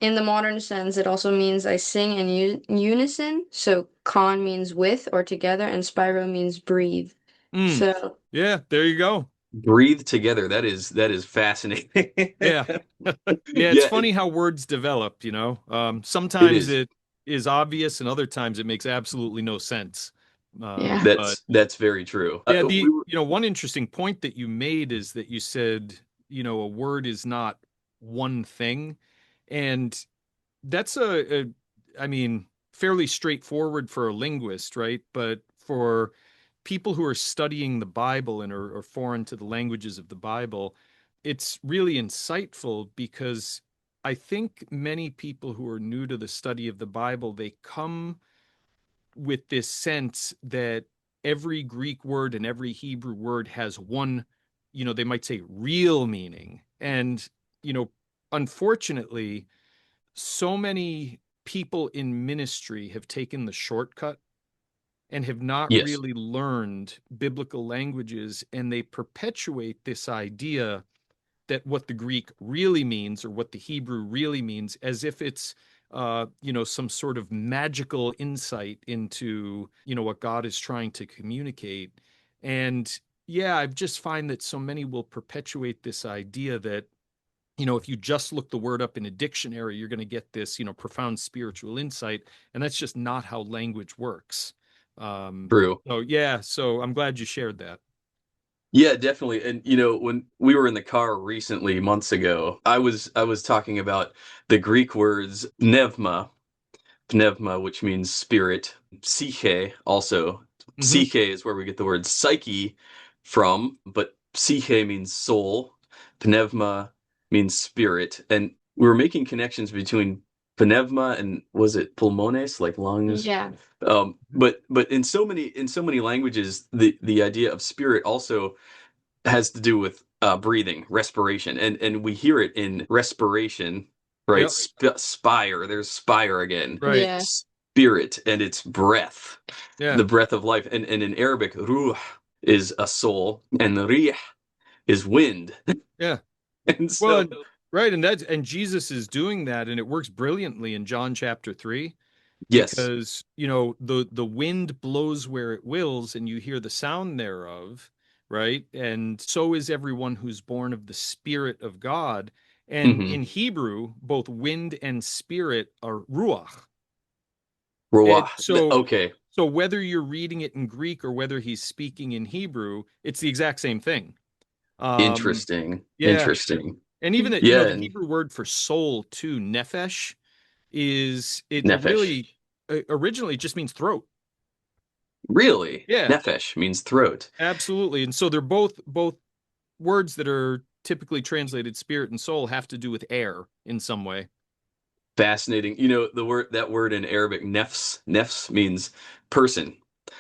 in the modern sense it also means I sing in unison. So con means with or together and spiro means breathe. Mm. So Yeah, there you go. Breathe together. That is fascinating. Yeah. Yeah, it's Yeah, funny how words develop, you know. it Sometimes is. it is obvious and other times it makes absolutely no sense. yeah. But That's very true. yeah, We were, one interesting point that you made is that you said, a word is not one thing. And that's I mean, fairly straightforward for a linguist, right? But for people who are studying the Bible and are foreign to the languages of the Bible, it's really insightful because I think many people who are new to the study of the Bible, they come with this sense that every Greek word and every Hebrew word has one, they might say real meaning. And, unfortunately, so many people in ministry have taken the shortcut and have not yes. really learned biblical languages, and they perpetuate this idea that what the Greek really means or what the Hebrew really means as if it's some sort of magical insight into what God is trying to communicate. And yeah, I just find that so many will perpetuate this idea that if you just look the word up in a dictionary, you're going to get this, profound spiritual insight. And that's just not how language works. True. So yeah, so I'm glad you shared that. Yeah, definitely. And when we were in the car recently, months ago, I was talking about the Greek words pneuma, which means spirit, psyche also. Hmm. Psyche is where we get the word psyche from, but psyche means soul, pneuma means spirit, and we were making connections between pneuma and was it pulmones, like lungs? Yeah. But in so many languages, the idea of spirit also has to do with breathing, respiration, and we hear it in respiration, right? Yep. Spire, there's spire again. Right. Yeah. Spirit, and it's breath, Yeah. the breath of life. And in Arabic, ruh is a soul, and rih is wind. Yeah. And Well, so, right, and Jesus is doing that, and it works brilliantly in John chapter 3, yes, because the wind blows where it wills, and you hear the sound thereof, right? And so is everyone who's born of the Spirit of God. And hmm in Hebrew, both wind and spirit are ruach. And ruah. so Okay, so whether you're reading it in Greek or whether he's speaking in Hebrew, it's the exact same thing. Um, interesting, yeah. interesting. And even Yeah, the and Hebrew word for soul too, nephesh, is it nefesh. really originally just means throat. Really, Yeah, nefesh means throat. absolutely. And so they're both words that are typically translated spirit and soul have to do with air in some way. Fascinating. The word in Arabic, nefs means person,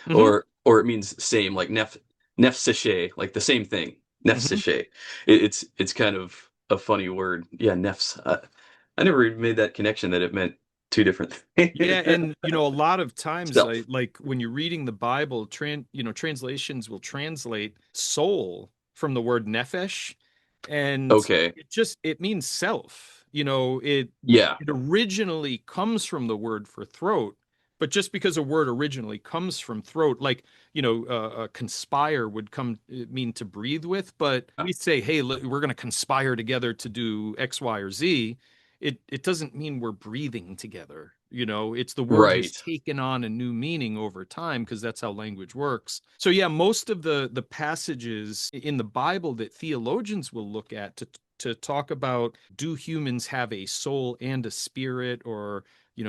Hmm. or it means same, like nefseshe, like the same thing. Hmm. Nefseshe. It's kind of a funny word. Yeah, nefs. I never even made that connection that it meant two different Yeah, things. and a lot of times, Self. like when you're reading the Bible, translations will translate soul from the word nephesh, and Okay. it means self. It Yeah. it originally comes from the word for throat, But just because a word originally comes from throat, like, conspire would come mean to breathe with, but we say, hey, we're going to conspire together to do X, Y, or Z. It doesn't mean we're breathing together. It's the word has Right. taken on a new meaning over time because that's how language works. So yeah, most of the passages in the Bible that theologians will look at to talk about, do humans have a soul and a spirit, or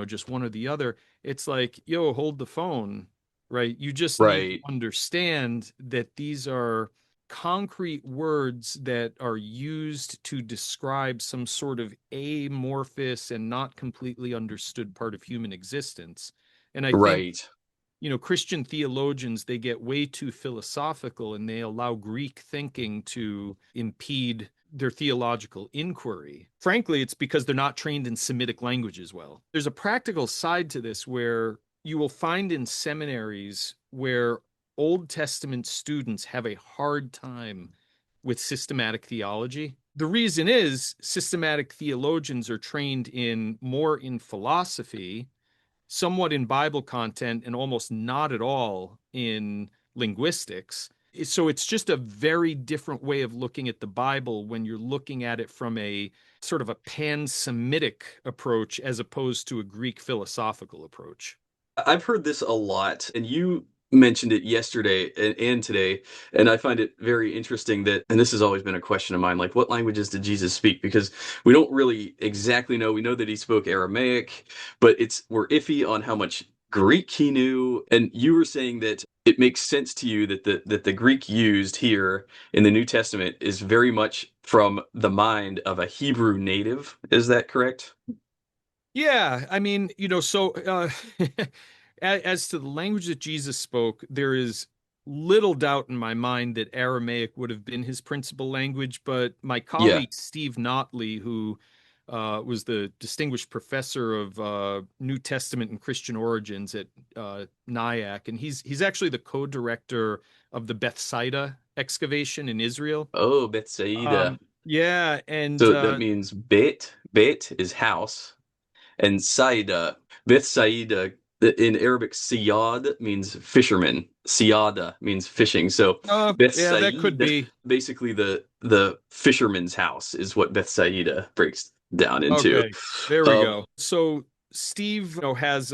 just one or the other, it's like, yo, hold the phone, right? You just need to Right. understand that these are concrete words that are used to describe some sort of amorphous and not completely understood part of human existence. And I think, Right. Christian theologians, they get way too philosophical and they allow Greek thinking to impede their theological inquiry. Frankly, it's because they're not trained in Semitic languages well. There's a practical side to this where you will find in seminaries where Old Testament students have a hard time with systematic theology. The reason is systematic theologians are trained more in philosophy, somewhat in Bible content, and almost not at all in linguistics. So it's just a very different way of looking at the Bible when you're looking at it from a sort of a pan-Semitic approach as opposed to a Greek philosophical approach. I've heard this a lot, and you mentioned it yesterday and today, and I find it very interesting that, and this has always been a question of mine, like, what languages did Jesus speak? Because we don't really exactly know. We know that he spoke Aramaic, but we're iffy on how much Greek he knew. And you were saying that it makes sense to you that the Greek used here in the New Testament is very much from the mind of a Hebrew native. Is that correct? Yeah, I mean, as to the language that Jesus spoke, there is little doubt in my mind that Aramaic would have been his principal language. But my Yeah. colleague Steve Notley, who was the distinguished professor of New Testament and Christian origins at NIAC, and he's actually the co-director of the Bethsaida excavation in Israel. Oh, Bethsaida. Yeah, and So that means Bet is house, and Saida, Beth Saida, in Arabic, Siyad means fisherman. Siyada means fishing. So Beth yeah, that could Saida, be. basically the fisherman's house is what Beth Saida breaks down into. Okay, there we Um, go. So Steve, has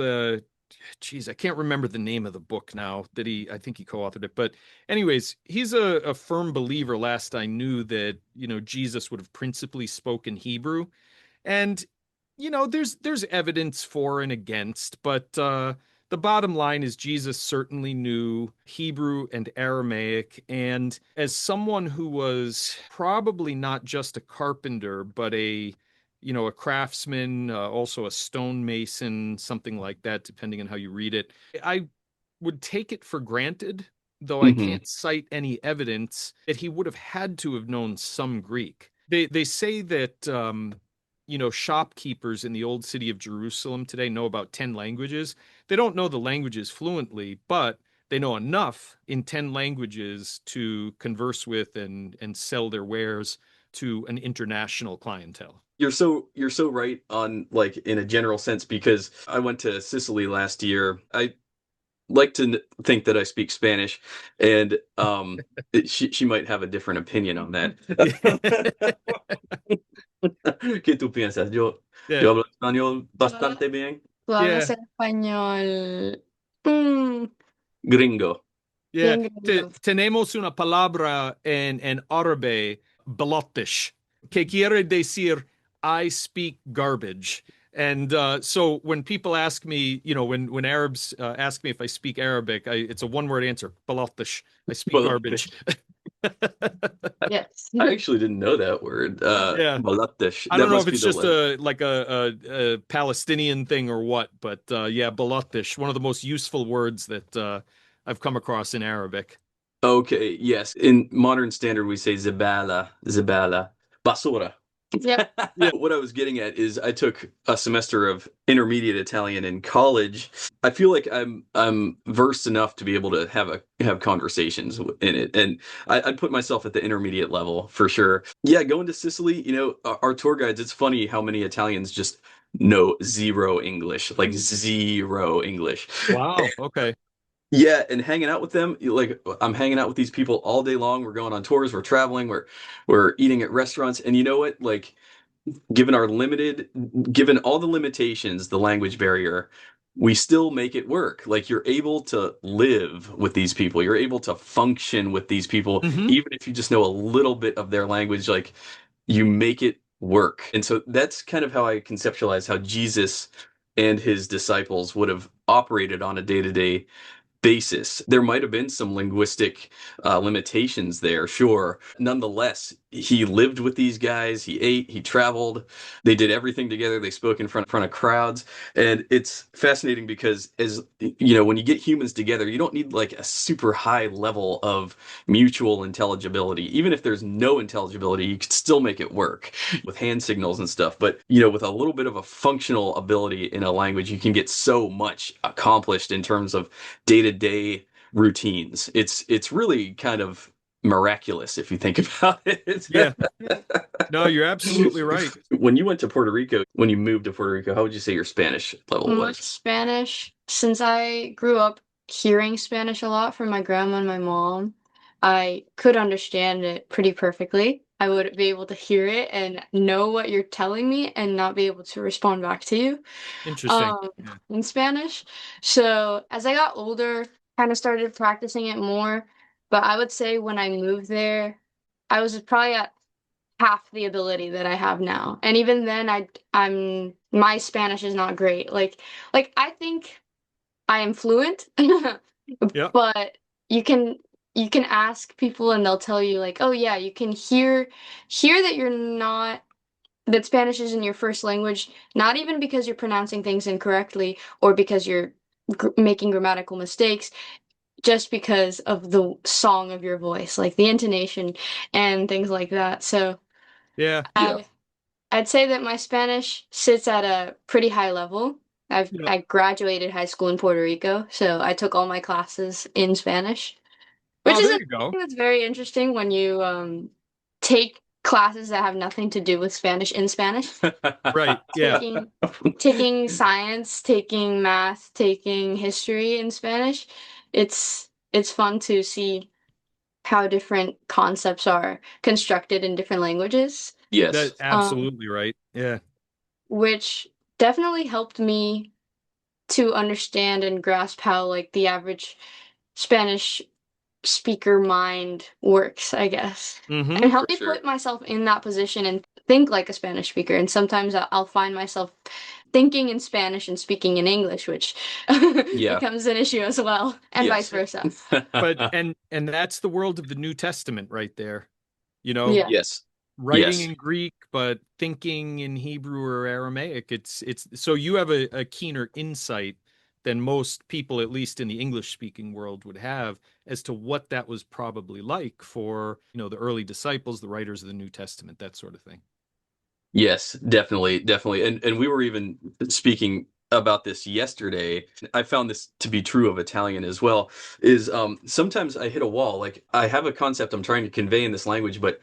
geez, I can't remember the name of the book now that I think he co-authored it. But anyways, he's a firm believer, last I knew, that, Jesus would have principally spoken Hebrew. And, there's evidence for and against, but the bottom line is Jesus certainly knew Hebrew and Aramaic. And as someone who was probably not just a carpenter, but a craftsman, also a stonemason, something like that, depending on how you read it, I would take it for granted, though I mhm. can't cite any evidence, that he would have had to have known some Greek. They say that shopkeepers in the old city of Jerusalem today know about 10 languages. They don't know the languages fluently, but they know enough in 10 languages to converse with and sell their wares to an international clientele. You're so right on, like, in a general sense, because I went to Sicily last year. I like to think that I speak Spanish, and she might have a different opinion on that. ¿Qué tú piensas? Yo Yeah. hablo español bastante bien. Tú hablas Yeah. español. Mm, Gringo. Yeah. bien gringo. Tenemos una palabra en árabe, balotish, que quiere decir I speak garbage. And so when people ask me, when Arabs ask me if I speak Arabic, it's a one-word answer, balotish. I speak Well, garbage. Yes. I actually didn't know that word. Yeah. Balatish. I That don't know if must be it's the just a Palestinian thing or what, but yeah, balotish, one of the most useful words that I've come across in Arabic. Okay, yes. In modern standard, we say zibala, zibala, basura. Yep. Yeah. What I was getting at is I took a semester of intermediate Italian in college. I feel like I'm versed enough to be able to have conversations in it, and I'd put myself at the intermediate level for sure. Yeah, going to Sicily, our tour guides. It's funny how many Italians just know zero English, like zero English. Wow. Okay. Yeah, and hanging out with them, like I'm hanging out with these people all day long. We're going on tours, we're traveling, we're eating at restaurants, and you know what? Like, given our limited, given all the limitations, the language barrier, we still make it work. Like you're able to live with these people, you're able to function with these people, Hmm. even if you just know a little bit of their language. Like you make it work. And so that's kind of how I conceptualize how Jesus and his disciples would have operated on a day-to-day basis. There might have been some linguistic limitations there, sure. Nonetheless, he lived with these guys, he ate, he traveled, they did everything together, they spoke in front of crowds. And it's fascinating because, as you know, when you get humans together, you don't need like a super high level of mutual intelligibility. Even if there's no intelligibility, you could still make it work with hand signals and stuff. But, you know, with a little bit of a functional ability in a language, you can get so much accomplished in terms of day-to-day routines. It's really kind of miraculous if you think about it. Yeah. No, you're absolutely right. When you went to Puerto Rico, when you moved to Puerto Rico, how would you say your Spanish level My was? Spanish, since I grew up hearing Spanish a lot from my grandma and my mom, I could understand it pretty perfectly. I would be able to hear it and know what you're telling me and not be able to respond back to you Interesting. Yeah. in Spanish. So as I got older, kind of started practicing it more. But I would say when I moved there, I was probably at half the ability that I have now. And even then I'm my Spanish is not great. Like I think I am fluent, Yeah. but you can you can ask people and they'll tell you like, "Oh yeah, you can hear that you're not that Spanish isn't your first language, not even because you're pronouncing things incorrectly or because you're making grammatical mistakes, just because of the song of your voice, like the intonation and things like that." So Yeah. Yeah. I'd say that my Spanish sits at a pretty high level. Yeah. I graduated high school in Puerto Rico, so I took all my classes in Spanish, which Oh, is there a you go. thing that's very interesting when you take classes that have nothing to do with Spanish in Spanish. Right. Yeah. Taking taking science, taking math, taking history in Spanish. It's fun to see how different concepts are constructed in different languages. Yes. That's absolutely right. Yeah. Which definitely helped me to understand and grasp how like the average Spanish speaker mind works, I guess. Hmm. And help For me sure. put myself in that position and think like a Spanish speaker. And sometimes I'll find myself thinking in Spanish and speaking in English, which Yeah. becomes an issue as well, and vice Yes. versa. But and that's the world of the New Testament right there. You know, Yeah. Yes. writing Yes. in Greek but thinking in Hebrew or Aramaic. It's so you have a keener insight than most people, at least in the English speaking world, would have as to what that was probably like for, the early disciples, the writers of the New Testament, that sort of thing. Yes, definitely, definitely. And we were even speaking about this yesterday. I found this to be true of Italian as well, is sometimes I hit a wall. Like I have a concept I'm trying to convey in this language, but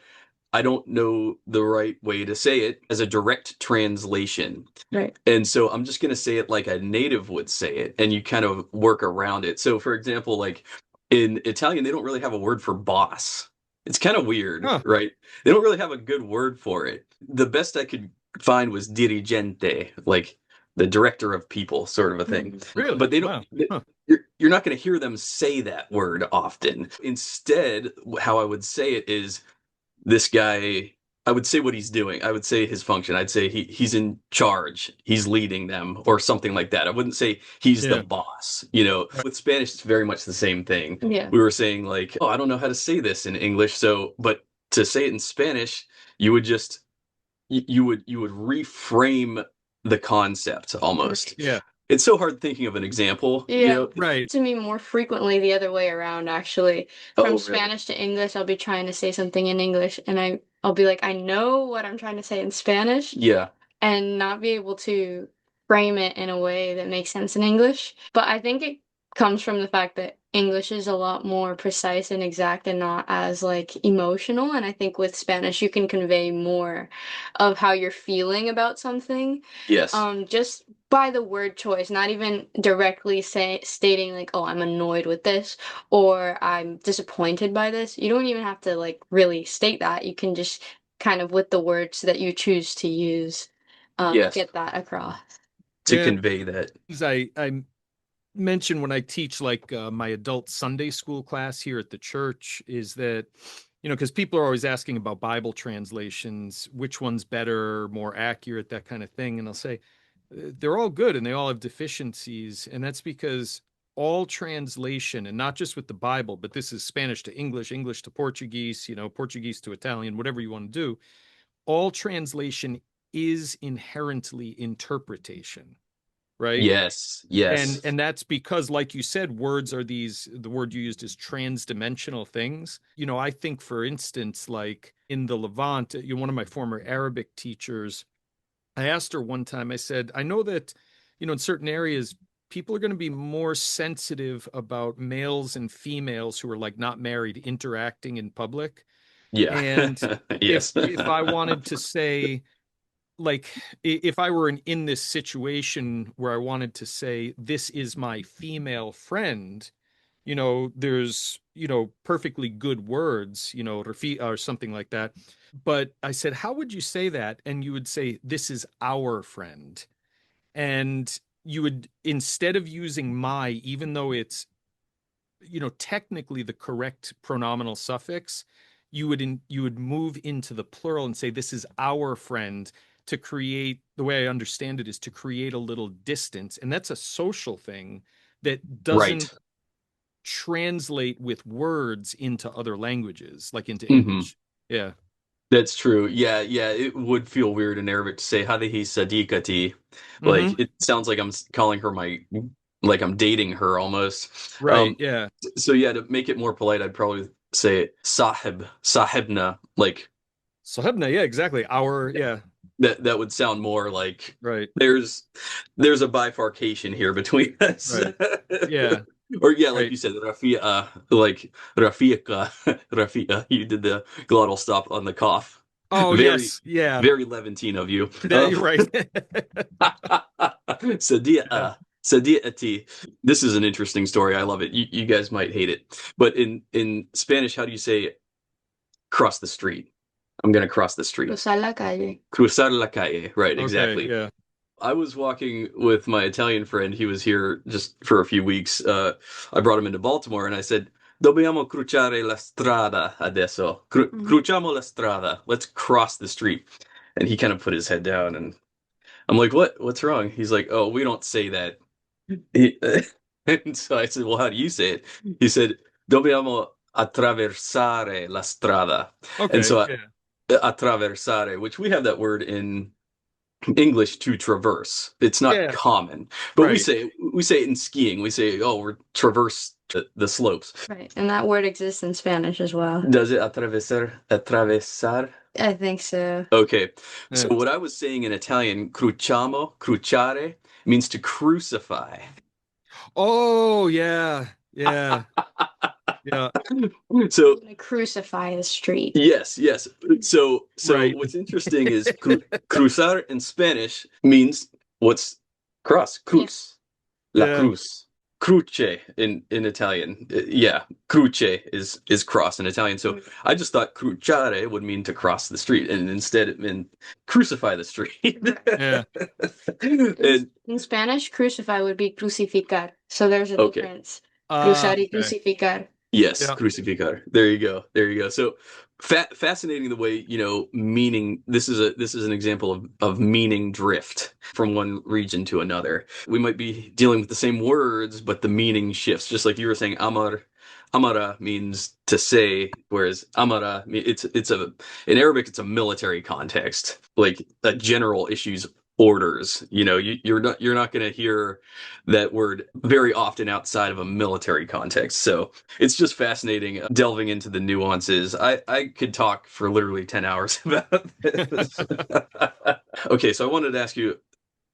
I don't know the right way to say it as a direct translation. Right. And so I'm just going to say it like a native would say it, and you kind of work around it. So, for example, like in Italian, they don't really have a word for boss. It's kind of weird, Huh. right? They don't really have a good word for it. The best I could find was dirigente, like the director of people, sort of a thing. Really? But they don't. Wow. Huh. You're not going to hear them say that word often. Instead, how I would say it is this guy, I would say what he's doing. I would say his function. I'd say he's in charge. He's leading them or something like that. I wouldn't say he's the Yeah. boss. You know, with Spanish, it's very much the same thing. Yeah. We were saying like, oh, I don't know how to say this in English. So, but to say it in Spanish, you would just, you would reframe the concept almost. Yeah. It's so hard thinking of an example, Yeah, Right. to me more frequently the other way around actually. From Oh, really? Spanish to English, I'll be trying to say something in English and I'll be like, I know what I'm trying to say in Spanish Yeah. and not be able to frame it in a way that makes sense in English. But I think it comes from the fact that English is a lot more precise and exact and not as like emotional. And I think with Spanish you can convey more of how you're feeling about something. Yes. Just by the word choice, not even directly stating like, oh, I'm annoyed with this or I'm disappointed by this. You don't even have to like really state that. You can just kind of with the words that you choose to use, Yes. get that across. To Yeah, convey that. I mention when I teach like my adult Sunday school class here at the church is that, because people are always asking about Bible translations, which one's better, more accurate, that kind of thing. And I'll say they're all good and they all have deficiencies. And that's because all translation, and not just with the Bible, but this is Spanish to English, English to Portuguese, Portuguese to Italian, whatever you want to do, all translation is inherently interpretation, right? Yes. and Yes. and that's because, like you said, words are the word you used is transdimensional things. I think, for instance, like in the Levant, one of my former Arabic teachers, I asked her one time, I said, I know that in certain areas people are going to be more sensitive about males and females who are like not married interacting in public. Yeah. And Yes. if I wanted to say, like, if I were in this situation where I wanted to say this is my female friend, there's perfectly good words, Rafi or something like that. But I said, how would you say that? And you would say, this is our friend. And you would, instead of using my, even though it's technically the correct pronominal suffix, you would move into the plural and say this is our friend, to create, the way I understand it is to create a little distance. And that's a social thing that Right. doesn't translate with words into other languages, like into Hmm. English. Yeah. That's true. Yeah, yeah. It would feel weird in Arabic to say "Hadihi sadiqati." Hmm. Like it sounds like I'm calling her like I'm dating her almost. Right. Yeah. So yeah, to make it more polite, I'd probably say sahibna. Like Sahebna. Yeah, exactly. Our, yeah. that would sound more like Right. there's a bifurcation here between us. Right. Yeah. Or yeah, like Right. you said, Rafia, like Rafiqa, Rafia. You did the glottal stop on the cough. Oh, Very, yes. Yeah. very Levantine of you. That, you're right. Yeah. Sadiati. This is an interesting story. I love it. You guys might hate it, but in Spanish, how do you say cross the street? I'm gonna cross the street. Cruzar la calle. Cruzar la calle. Right, Okay. exactly. Yeah. I was walking with my Italian friend. He was here just for a few weeks. I brought him into Baltimore and I said, Dobbiamo cruciare la strada adesso. Cruciamo la strada. Let's cross the street. And he kind of put his head down and I'm like, what? What's wrong? He's like, oh, we don't say that. He- and so I said, well, how do you say it? He said, Dobbiamo attraversare la strada. And Okay. so Yeah. attraversare, which we have that word in English to traverse. It's not Yeah. common, but Right. we say it in skiing. We say, "Oh, we're traverse the slopes." Right. And that word exists in Spanish as well. Does it atravesar? Atravesar? I think so. Okay. So Yeah. what I was saying in Italian, cruciamo, cruciare, means to crucify. Oh, yeah. Yeah. Yeah. So Gonna crucify the street. yes, yes. So Right. what's interesting is cruzar in Spanish means what's cross, cruz, la Yeah. cruz. Cruce in Italian. Yeah, cruce is cross in Italian. So I just thought cruciare would mean to cross the street, and instead it meant crucify the street. Yeah. And In Spanish, crucify would be crucificar. So there's a okay, difference. Cruzar y Okay. crucificar. yes, Yeah. crucificar. There you go. There you go. So fascinating the way, meaning this is an example of meaning drift from one region to another. We might be dealing with the same words, but the meaning shifts. Just like you were saying, amara means to say, whereas amara, in Arabic it's a military context, like a general issues orders. You're not going to hear that word very often outside of a military context. So it's just fascinating delving into the nuances. I could talk for literally 10 hours about this. Okay, so I wanted to ask you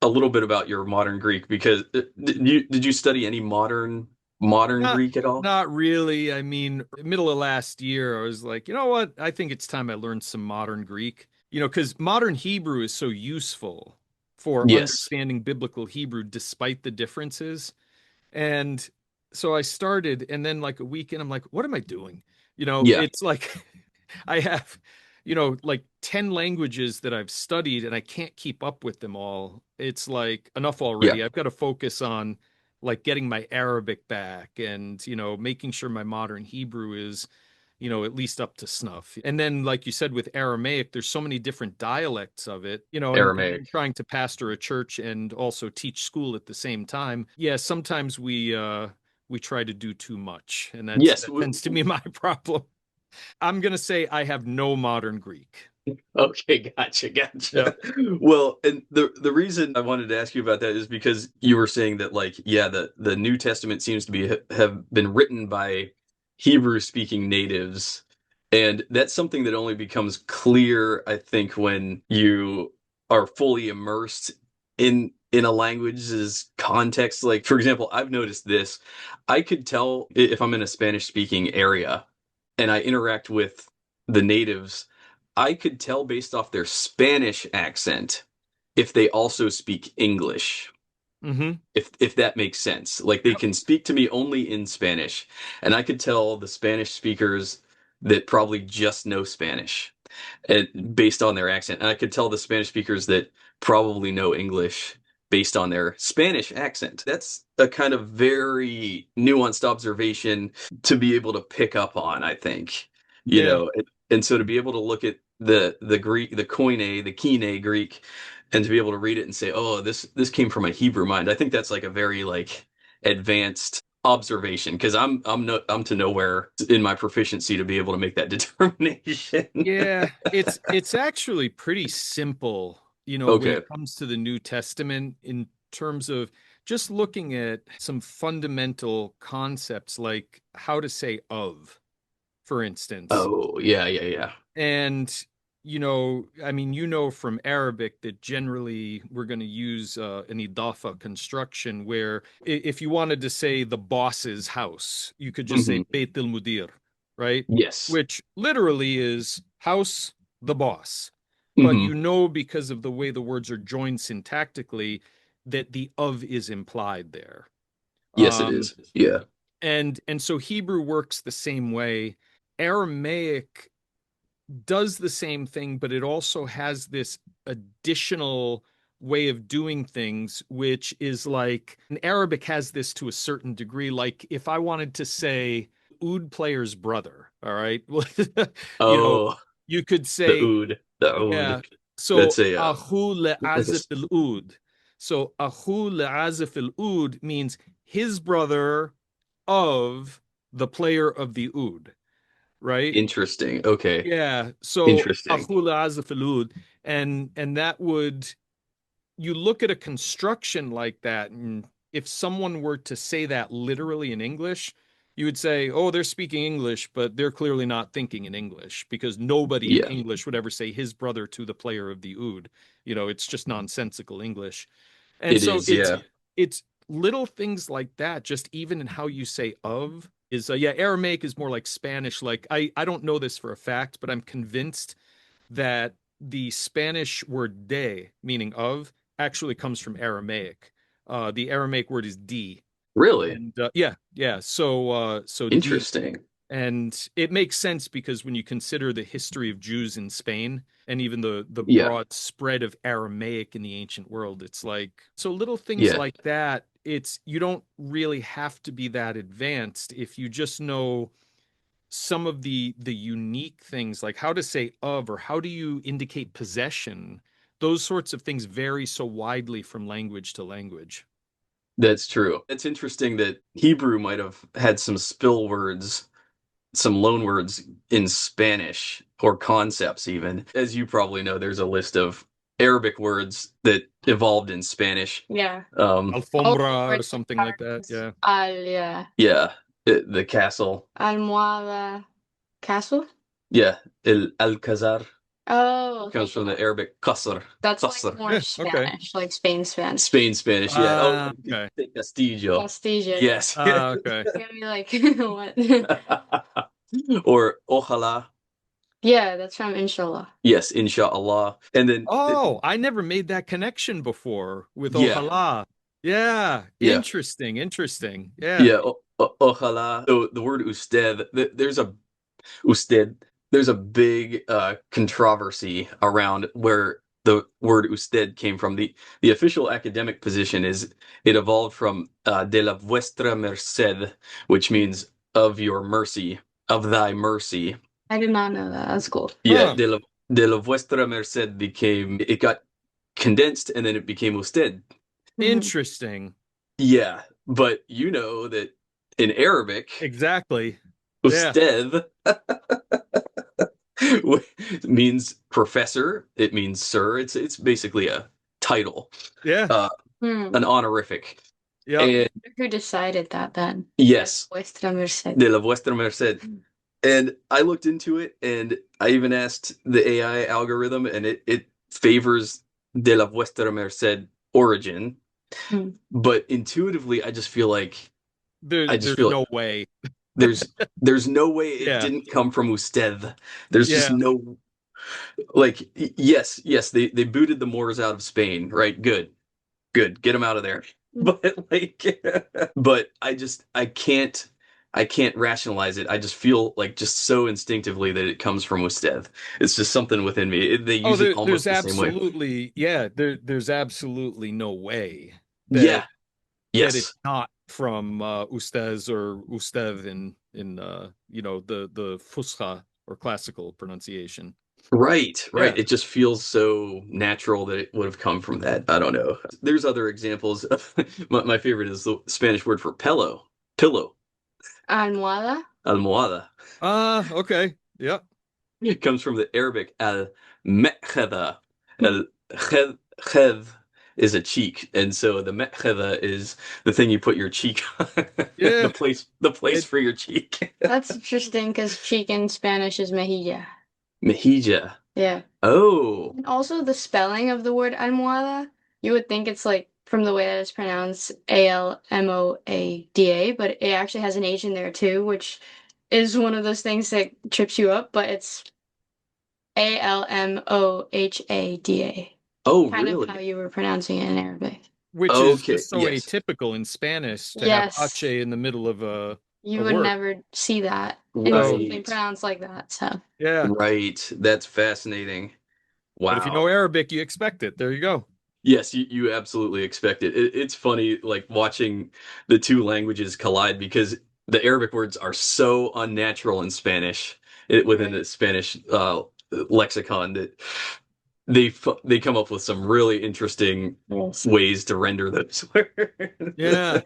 a little bit about your modern Greek because did you study any modern modern Not Greek at all? not really. I mean, middle of last year, I was like, you know what? I think it's time I learned some modern Greek. Because modern Hebrew is so useful for Yes. understanding biblical Hebrew despite the differences. And so I started, and then like a weekend, I'm like, what am I doing? Yeah. It's like I have, like 10 languages that I've studied and I can't keep up with them all. It's like enough Yeah. already. I've got to focus on like getting my Arabic back and, making sure my modern Hebrew is, at least up to snuff. And then, like you said, with Aramaic, there's so many different dialects of it, and then Aramaic. trying to pastor a church and also teach school at the same time. Yeah, sometimes we try to do too much, and Yes. that tends to be my problem. I'm gonna say I have no modern Greek. Okay, gotcha, Yeah. gotcha. Well, and the reason I wanted to ask you about that is because you were saying that, like, yeah, the New Testament seems to be have been written by Hebrew speaking natives, and that's something that only becomes clear, I think, when you are fully immersed in a language's context. Like, for example, I've noticed this. I could tell if I'm in a Spanish speaking area and I interact with the natives. I could tell based off their Spanish accent if they also speak English, Mm-hmm. if that makes sense. Like they Yep. can speak to me only in Spanish, and I could tell the Spanish speakers that probably just know Spanish and based on their accent. And I could tell the Spanish speakers that probably know English based on their Spanish accent. That's a kind of very nuanced observation to be able to pick up on, I think. You Yeah. know, and so to be able to look at the Greek, the Koine, the Kine Greek, and to be able to read it and say, "Oh, this came from a Hebrew mind." I think that's like a very like advanced observation because I'm to nowhere in my proficiency to be able to make that determination. Yeah, it's actually pretty simple, when Okay. it comes to the New Testament in terms of just looking at some fundamental concepts like how to say of, for instance. Oh, yeah, yeah, yeah. And, I mean, from Arabic that generally we're going to use an idafa construction where if you wanted to say the boss's house, you could just say Hmm. Beit al-Mudir, right? Yes. Which literally is house, the boss. But Hmm. because of the way the words are joined syntactically, that the of is implied there. Yes, it Um, is. Yeah. and so Hebrew works the same way. Aramaic does the same thing, but it also has this additional way of doing things, which is like, and Arabic has this to a certain degree. Like if I wanted to say oud player's brother, all right, you know, Oh, you could the say, oud, the yeah. oud. That's So a ahu like a le'azif al-oud. So ahu le'azif al-oud means his brother of the player of the oud, right? interesting. Okay. Yeah, so Interesting. Akhul Azafalud, and that would you look at a construction like that, and if someone were to say that literally in English, you would say, "Oh, they're speaking English, but they're clearly not thinking in English because nobody in Yeah, English would ever say his brother to the player of the oud." It's just nonsensical English. And it so is. Yeah. it's little things like that, just even in how you say of is yeah, Aramaic is more like Spanish. Like I don't know this for a fact, but I'm convinced that the Spanish word de, meaning of, actually comes from Aramaic. The Aramaic word is di. Really And yeah, yeah. So di, interesting. and it makes sense because when you consider the history of Jews in Spain and even the Yeah. broad spread of Aramaic in the ancient world, it's like so little things Yeah. like that. It's you don't really have to be that advanced if you just know some of the unique things like how to say of or how do you indicate possession. Those sorts of things vary so widely from language to language. That's true. It's interesting that Hebrew might have had some spill words, some loan words in Spanish or concepts even. As you probably know, there's a list of Arabic words that evolved in Spanish. Yeah. Also Alfombra or like something like that. cards, Yeah. yeah. Yeah, the castle. Almohada castle? Yeah, el Alcazar. Oh, Comes okay. from the Arabic qasr. That's like Qasr. more Yeah, okay. Spanish, like Spain Spanish. Spain Spanish, yeah. Oh, Okay. Castillo. Castillo. Yes. Okay. You're gonna be like, what? Or ojalá. Yeah, that's from Inshallah. Yes, inshallah. And then Oh, I never made that connection before with yeah, ojalá. Yeah, yeah, interesting, interesting. Yeah. yeah. Ojalá. So the word usted, there's a usted. There's a big controversy around where the word usted came from. The official academic position is it evolved from de la vuestra merced, which means of your mercy, of thy mercy. I did not know that. That's cool. Yeah, Huh. de la vuestra merced it got condensed and then it became usted. Interesting. Yeah, but you know that in Arabic, Exactly. Yeah. usted means professor. It means sir. It's basically a title, Yeah. an honorific. Yeah. And Who decided that then? yes, Vuestra merced. de la vuestra merced. And I looked into it, and I even asked the AI algorithm, and it favors de la vuestra merced origin. But intuitively, I just feel like There's no way. there's no way it Yeah. didn't come from usted. There's just Yeah. no yes, they booted the Moors out of Spain, right? Good, get them out of there. But like, but I can't rationalize it. I just feel like just so instinctively that it comes from usted. It's just something within me. They use it almost There's the same way. absolutely, there's absolutely no way Yeah. that Yes. it's not from Ustez or Ustev in the Fusha or classical pronunciation. Right. Yeah. It just feels so natural that it would have come from that. I don't know. There's other examples. My favorite is the Spanish word for pillow. Almohada? Almohada. Okay. Yep. It comes from the Arabic al-mekhada. Al-khad is a cheek, and so the mekhada is the thing you put your cheek on. Yeah. the place for your cheek. That's interesting because cheek in Spanish is mejilla. Mejilla. Yeah. Oh. And also the spelling of the word almohada, you would think it's like from the way that it's pronounced Almoada, but it actually has an H in there too, which is one of those things that trips you up, but it's Almohada. Oh, Kind really? of how you were pronouncing it in Arabic. Which is Okay, just so yes. atypical in Spanish to Yes. have H in the middle of You a would word. never see that in Right. something pronounced like that. So Yeah. Right. That's fascinating. Wow. But if you know Arabic, you expect it. There you go. Yes, you absolutely expect it. It's funny, like watching the two languages collide because the Arabic words are so unnatural in Spanish, within the Spanish lexicon, that they come up with some really interesting ways to render those words. Yeah.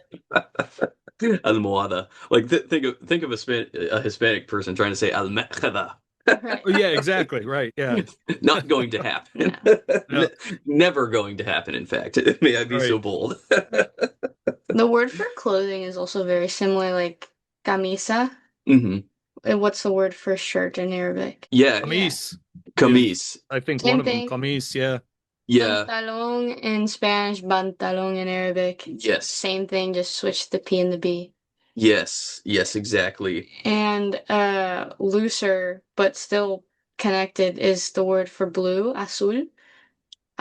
Almohada. Like think of a Hispanic person trying to say almejada. right. Yeah, exactly. Right. Yeah. Not going to happen. No. Never going to happen, in fact. May I be so Right. bold? The word for clothing is also very similar, like camisa. hmm And what's the word for shirt in Arabic? Yeah, Kamis. camise. I think Same one of them, thing. Kamis. Yeah. Yeah, Pantalon in Spanish, pantalon in Arabic. yes, Same thing, just switch the P and the B. yes, exactly. And looser, but still connected, is the word for blue, azul.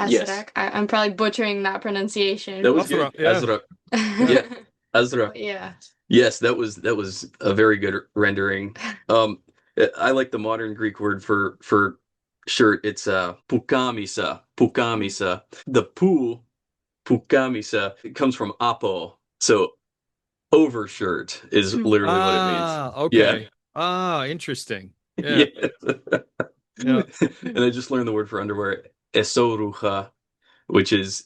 Yes. Azrak. I'm probably butchering that pronunciation. That was Azra, good. yeah. Azra. Yeah, Azra. Yeah. Yes, that was a very good rendering. I like the modern Greek word for shirt. It's pukamisa. The pukamisa, it comes from apo. So overshirt is literally what it means. Okay. Interesting. Yeah. Yes. Yeah. And I just learned the word for underwear, esorucha, which is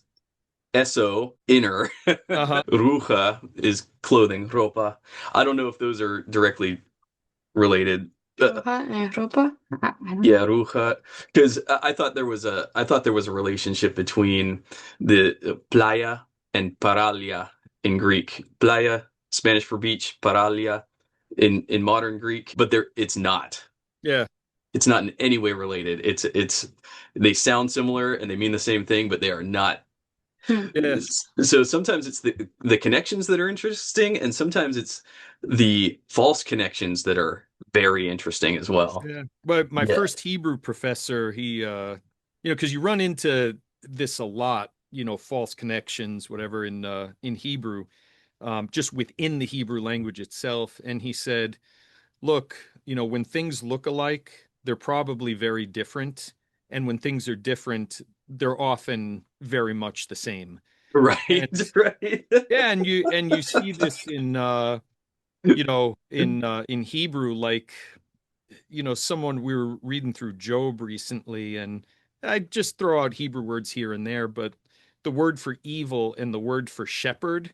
eso, inner. Uh-huh. Rucha is clothing, ropa. I don't know if those are directly related. Roja en ropa? I don't know. Yeah, rucha. Because I thought there was a relationship between the playa and paralia in Greek. Playa, Spanish for beach, paralia in modern Greek, but it's not. Yeah. it's not in any way related. It's they sound similar and they mean the same thing, but they are not. Yeah. So sometimes it's the connections that are interesting, and sometimes it's the false connections that are very interesting as well. Yeah. But my Yeah. first Hebrew professor, he, because you run into this a lot, false connections, whatever, in Hebrew, just within the Hebrew language itself. And he said, look, when things look alike, they're probably very different. And when things are different, they're often very much the same. Right, And right. yeah, and you see this in Hebrew, like, someone we were reading through Job recently, and I just throw out Hebrew words here and there, but the word for evil and the word for shepherd,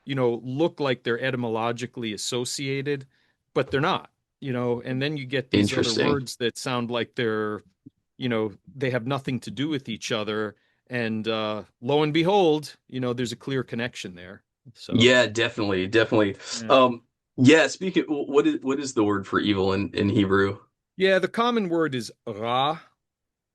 look like they're etymologically associated, but they're not, and then you get these other Interesting. words that sound like they have nothing to do with each other. And lo and behold, there's a clear connection there. So, Yeah, definitely, definitely. yeah. Yeah, speaking, what is the word for evil in Hebrew? Yeah, the common word is ra,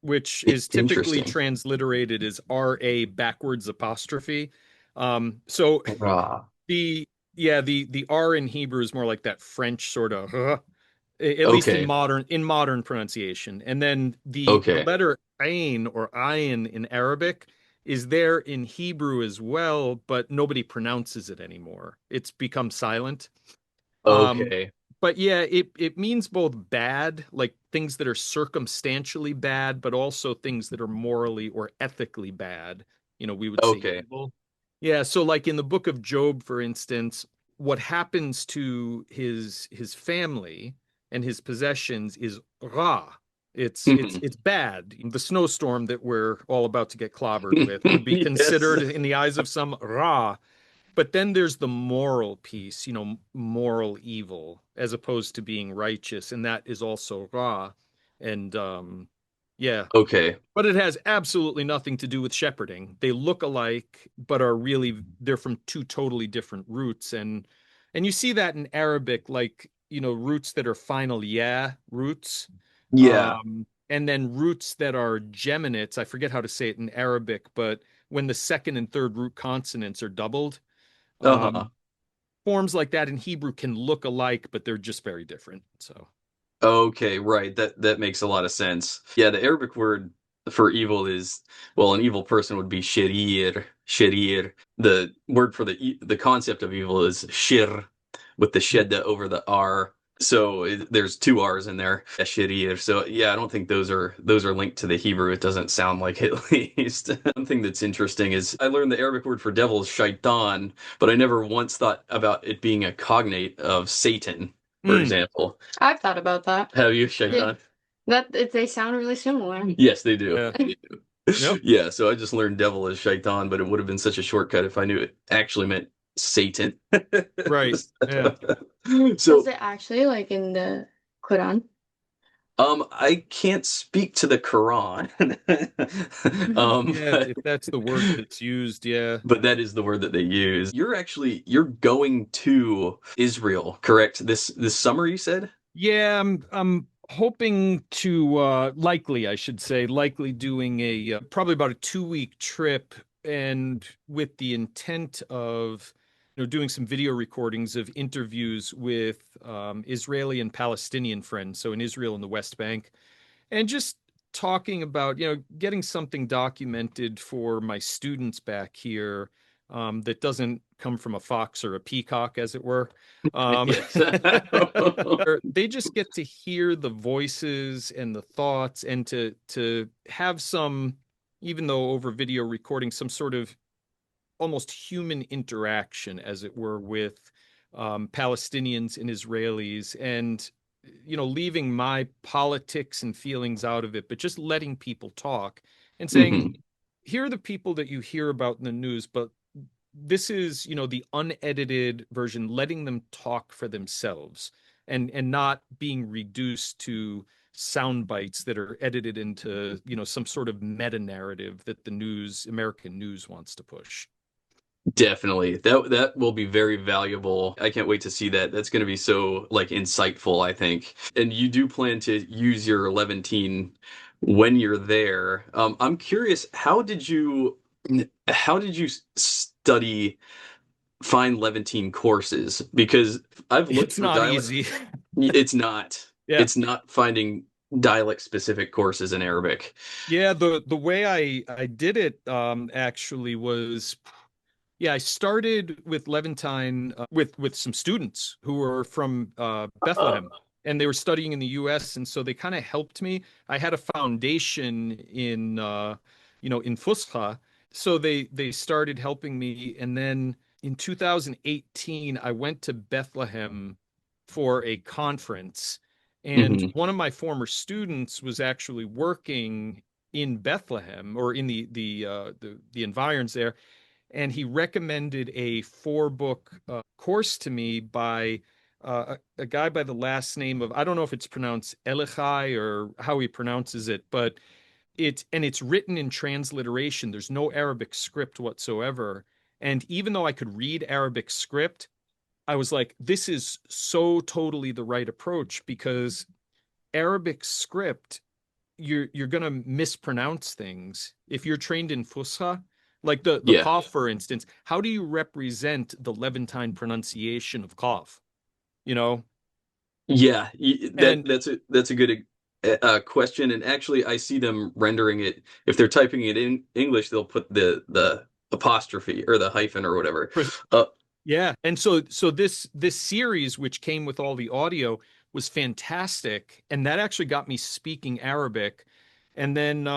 which is typically Interesting. transliterated as RA backwards apostrophe. So Ah, the yeah, the R in Hebrew is more like that French sort of at least in okay, modern pronunciation. And then the okay, letter ain or ayin in Arabic is there in Hebrew as well, but nobody pronounces it anymore. It's become silent. Um, okay, but yeah, it means both bad, like things that are circumstantially bad, but also things that are morally or ethically bad. We would say okay, evil. Yeah, so like in the book of Job, for instance, what happens to his family and his possessions is ra. It's bad. The snowstorm that we're all about to get clobbered with would be Yes. considered in the eyes of some ra. But then there's the moral piece, moral evil, as opposed to being righteous, and that is also Ra. And yeah, Okay, but it has absolutely nothing to do with shepherding. They look alike, but they're from two totally different roots. And you see that in Arabic, like, roots that are final yeah roots. yeah, And then roots that are geminates. I forget how to say it in Arabic, but when the second and third root consonants are doubled, uh-huh. um, forms like that in Hebrew can look alike, but they're just very different. So, Okay, right. That makes a lot of sense. Yeah, the Arabic word for evil is, well, an evil person would be shirir, shirir. The word for the concept of evil is shir, with the shedda over the R. So there's two R's in there, shirir. So yeah, I don't think those are linked to the Hebrew. It doesn't sound like it, at least. One thing that's interesting is I learned the Arabic word for devil is shaitan, but I never once thought about it being a cognate of Satan, for mm, example. I've thought about that. Have you, Yeah, Shaitan? they sound really similar. Yes, they do. yeah, They yep, do. Yeah, so I just learned devil as Shaitan, but it would have been such a shortcut if I knew it actually meant Satan. right, yeah, Does So, it actually like in the Quran? I can't speak to the Quran. yeah. If that's the word that's used, yeah, But that is the word that they use. You're going to Israel, correct? This summer, you said? yeah. I'm hoping to likely, I should say, likely doing a probably about a 2 week trip, and with the intent of doing some video recordings of interviews with Israeli and Palestinian friends, so in Israel and the West Bank, and just talking about, getting something documented for my students back here, that doesn't come from a fox or a peacock, as it were. Um, Yes. they just get to hear the voices and the thoughts, and to have some, even though over video recording, some sort of almost human interaction, as it were, with Palestinians and Israelis, and leaving my politics and feelings out of it, but just letting people talk and saying, Mhm. here are the people that you hear about in the news, but this is, the unedited version, letting them talk for themselves, and not being reduced to sound bites that are edited into, some sort of meta narrative that the American news wants to push. Definitely. That will be very valuable. I can't wait to see that. That's going to be so like insightful, I think. And you do plan to use your Levantine when you're there. I'm curious, how did you study find Levantine courses? Because I've looked It's for not dialect. easy. It's not. Yeah. It's not finding dialect specific courses in Arabic. Yeah, the way I did it actually was, yeah, I started with Levantine with some students who were from Bethlehem, and they were studying in the US, and so they kind of helped me. I had a foundation in in Fusha, so they started helping me, and then in 2018 I went to Bethlehem for a conference, and Hmm. one of my former students was actually working in Bethlehem or in the environs there, and he recommended a four-book course to me by a guy by the last name of, I don't know if it's pronounced Elichai or how he pronounces it, but it's written in transliteration. There's no Arabic script whatsoever. And even though I could read Arabic script, I was like, this is so totally the right approach, because Arabic script, you're gonna mispronounce things if you're trained in Fusha. Like the Yeah. Qaf, for instance, how do you represent the Levantine pronunciation of Qaf? You know, Yeah, and that's a good question. And actually, I see them rendering it. If they're typing it in English, they'll put the apostrophe or the hyphen or whatever. Uh, yeah, and so this series, which came with all the audio, was fantastic, and that actually got me speaking Arabic. And then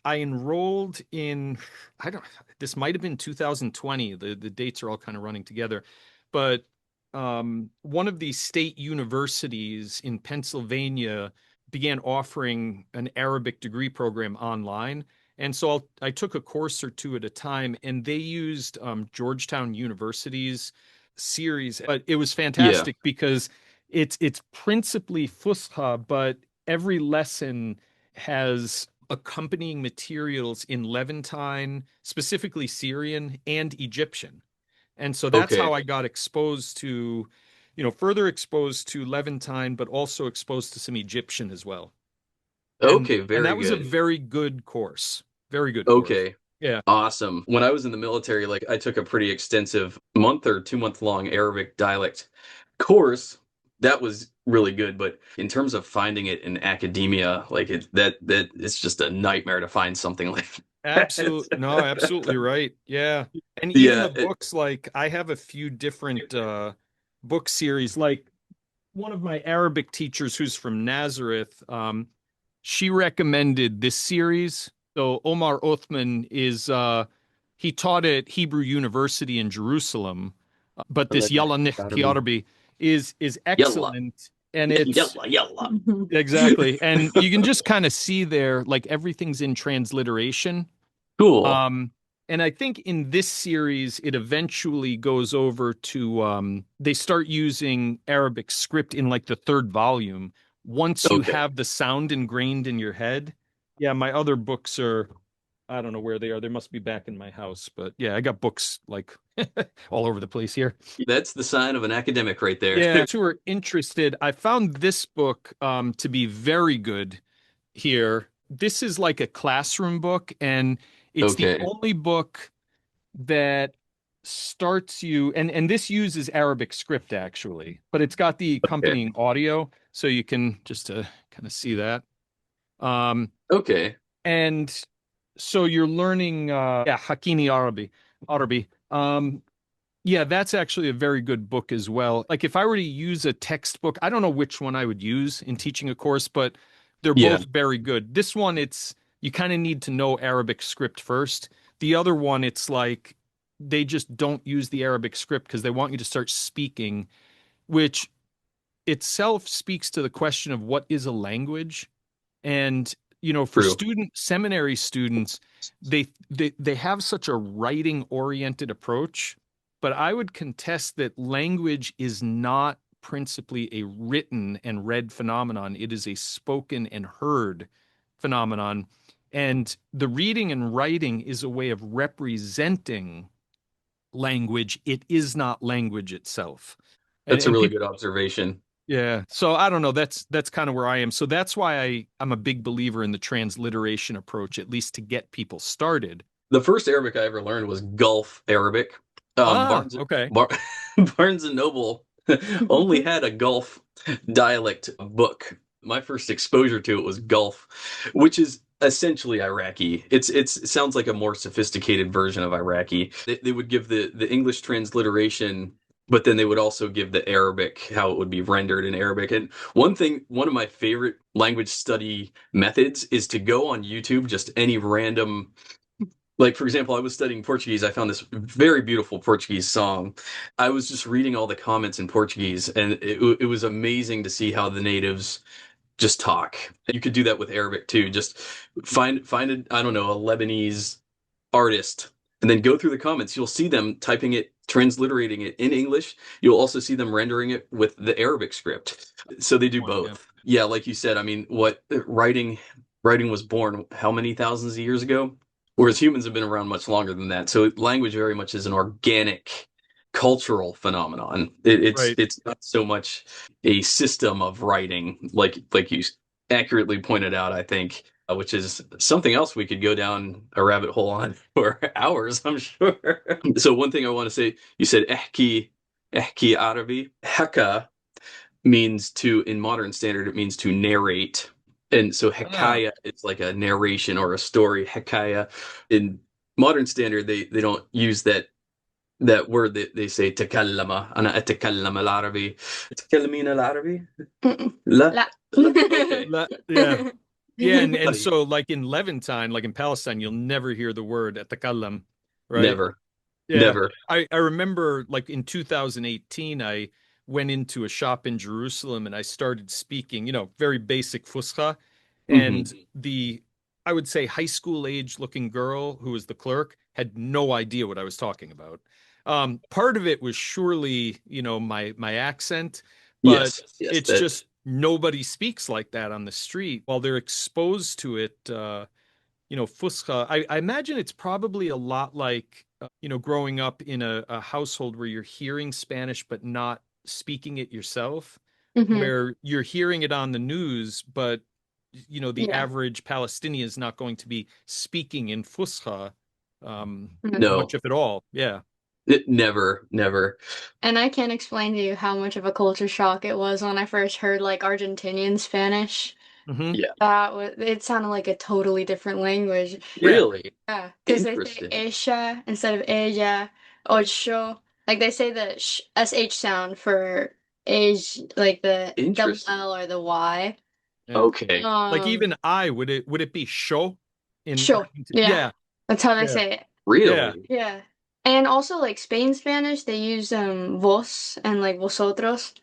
I enrolled in, I don't, this might have been 2020. The dates are all kind of running together, but one of the state universities in Pennsylvania began offering an Arabic degree program online. And so I took a course or two at a time, and they used Georgetown University's series. But it was yeah. fantastic because it's principally Fusha, but every lesson has accompanying materials in Levantine, specifically Syrian and Egyptian. And so that's Okay. how I got exposed to, further exposed to Levantine, but also exposed to some Egyptian as well. And Okay. and Very that was a good. very good course. Very good course. Okay. Yeah. Awesome. When I was in the military, like I took a pretty extensive month or 2 month long Arabic dialect course. That was really good, but in terms of finding it in academia, like that it's just a nightmare to find something like Absolute, no, that. absolutely right. Yeah. And even Yeah. the books, like I have a few different book series. Like one of my Arabic teachers who's from Nazareth, she recommended this series. So Omar Othman is he taught at Hebrew University in Jerusalem, but this Yalla Nichti Arabi is Yalla. excellent, and it's Yalla, yalla. exactly, and you can just kind of see there like everything's in transliteration. Cool. Um, and I think in this series, it eventually goes over to they start using Arabic script in like the third volume. Once you Okay. have the sound ingrained in your head. Yeah, my other books are, I don't know where they are. They must be back in my house. But yeah, I got books like all over the place here. That's the sign of an academic right there. Yeah, who are interested, I found this book to be very good here. This is like a classroom book, and it's the Okay. only book that starts you, and this uses Arabic script actually, but it's got the Okay. accompanying audio, so you can just kind of see that. Um, Okay. and so you're learning, yeah, Hakini Arabi. Yeah, that's actually a very good book as well. Like if I were to use a textbook, I don't know which one I would use in teaching a course, but they're Yeah. both very good. This one, it's you kind of need to know Arabic script first. The other one, it's like they just don't use the Arabic script because they want you to start speaking, which itself speaks to the question of what is a language. And for True. student seminary students, they have such a writing oriented approach, but I would contest that language is not principally a written and read phenomenon. It is a spoken and heard phenomenon. And the reading and writing is a way of representing language, it is not language itself. That's a really People, good observation. yeah. So I don't know. That's kind of where I am. So that's why I'm a big believer in the transliteration approach, at least to get people started. The first Arabic I ever learned was Gulf Arabic. Okay. Barnes and Noble only had a Gulf dialect book. My first exposure to it was Gulf, which is essentially Iraqi. It sounds like a more sophisticated version of Iraqi. They would give the English transliteration, but then they would also give the Arabic, how it would be rendered in Arabic. And one of my favorite language study methods is to go on YouTube, just any random, like, for example, I was studying Portuguese. I found this very beautiful Portuguese song. I was just reading all the comments in Portuguese, and it was amazing to see how the natives just talk. You could do that with Arabic too. Just find I don't know, a Lebanese artist, and then go through the comments. You'll see them typing it, transliterating it in English. You'll also see them rendering it with the Arabic script. So they do both. Yeah, like you said, I mean, what writing was born how many thousands of years ago? Whereas humans have been around much longer than that. So language very much is an organic cultural phenomenon. It's not so much a system of writing, like you accurately pointed out, I think, which is something else we could go down a rabbit hole on for hours, I'm sure. So one thing I want to say, you said ehki Arabi. Heka means to, in modern standard, it means to narrate. And so hekaya is like a narration or a story. Hekaya, in modern standard, they don't use that word. They say takallama. أنا أتكلم العربي. تكلمين العربي؟ لا. Okay. Yeah. Yeah, and so like in Levantine, like in Palestine, you'll never hear the word atakallam, right? Never. Yeah. Never. I remember like in 2018, I went into a shop in Jerusalem and I started speaking, very basic Fusha. And I would say high school age looking girl who was the clerk had no idea what I was talking about. Part of it was surely, my accent, but it's just nobody speaks like that on the street while they're exposed to it. Fusha, I imagine it's probably a lot like, growing up in a household where you're hearing Spanish but not speaking it yourself, where you're hearing it on the news, but the average Palestinian is not going to be speaking in Fusha much if at all. Yeah. Never. And I can't explain to you how much of a culture shock it was when I first heard like Argentinian Spanish. Yeah. It sounded like a totally different language. Really? Yeah, because they say ella instead of ella, ocho. Like they say the sh sound for age, like the double L or the Y. Yeah. Okay. Like even would it be show in show? Yeah. That's how they say it. Really? Yeah. And also like Spain Spanish, they use vos and like vosotros.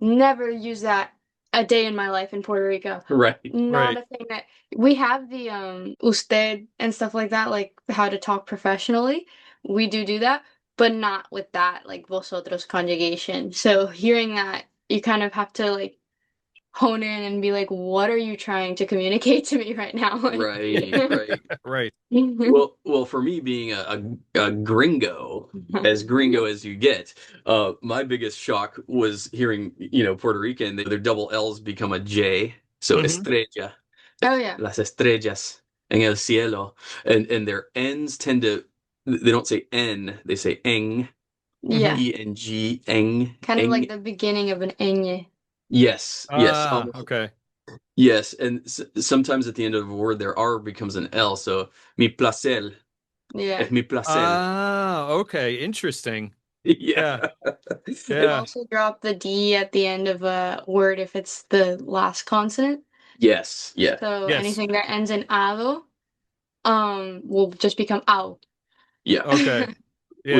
Never use that a day in my life in Puerto Rico. Right. Not a thing that we have the usted and stuff like that, like how to talk professionally. We do that, but not with that like vosotros conjugation. So hearing that, you kind of have to like hone in and be like, what are you trying to communicate to me right now? Right. Well, for me being a gringo, as gringo as you get, my biggest shock was hearing, Puerto Rican, their double L's become a J. So estrella. Oh yeah. Las estrellas en el cielo. And their N's they don't say N, they say eng. Yeah. E-N-G, eng. Kind of like the beginning of an ñ. Yes. Okay. Yes, and sometimes at the end of a word, their R becomes an L. So mi placer. Yeah. Mi placer. Okay. Interesting. Yeah. You also drop the D at the end of a word if it's the last consonant. Yes. Yeah. So anything that ends in ado, will just become ao. Yeah. Okay. Yeah.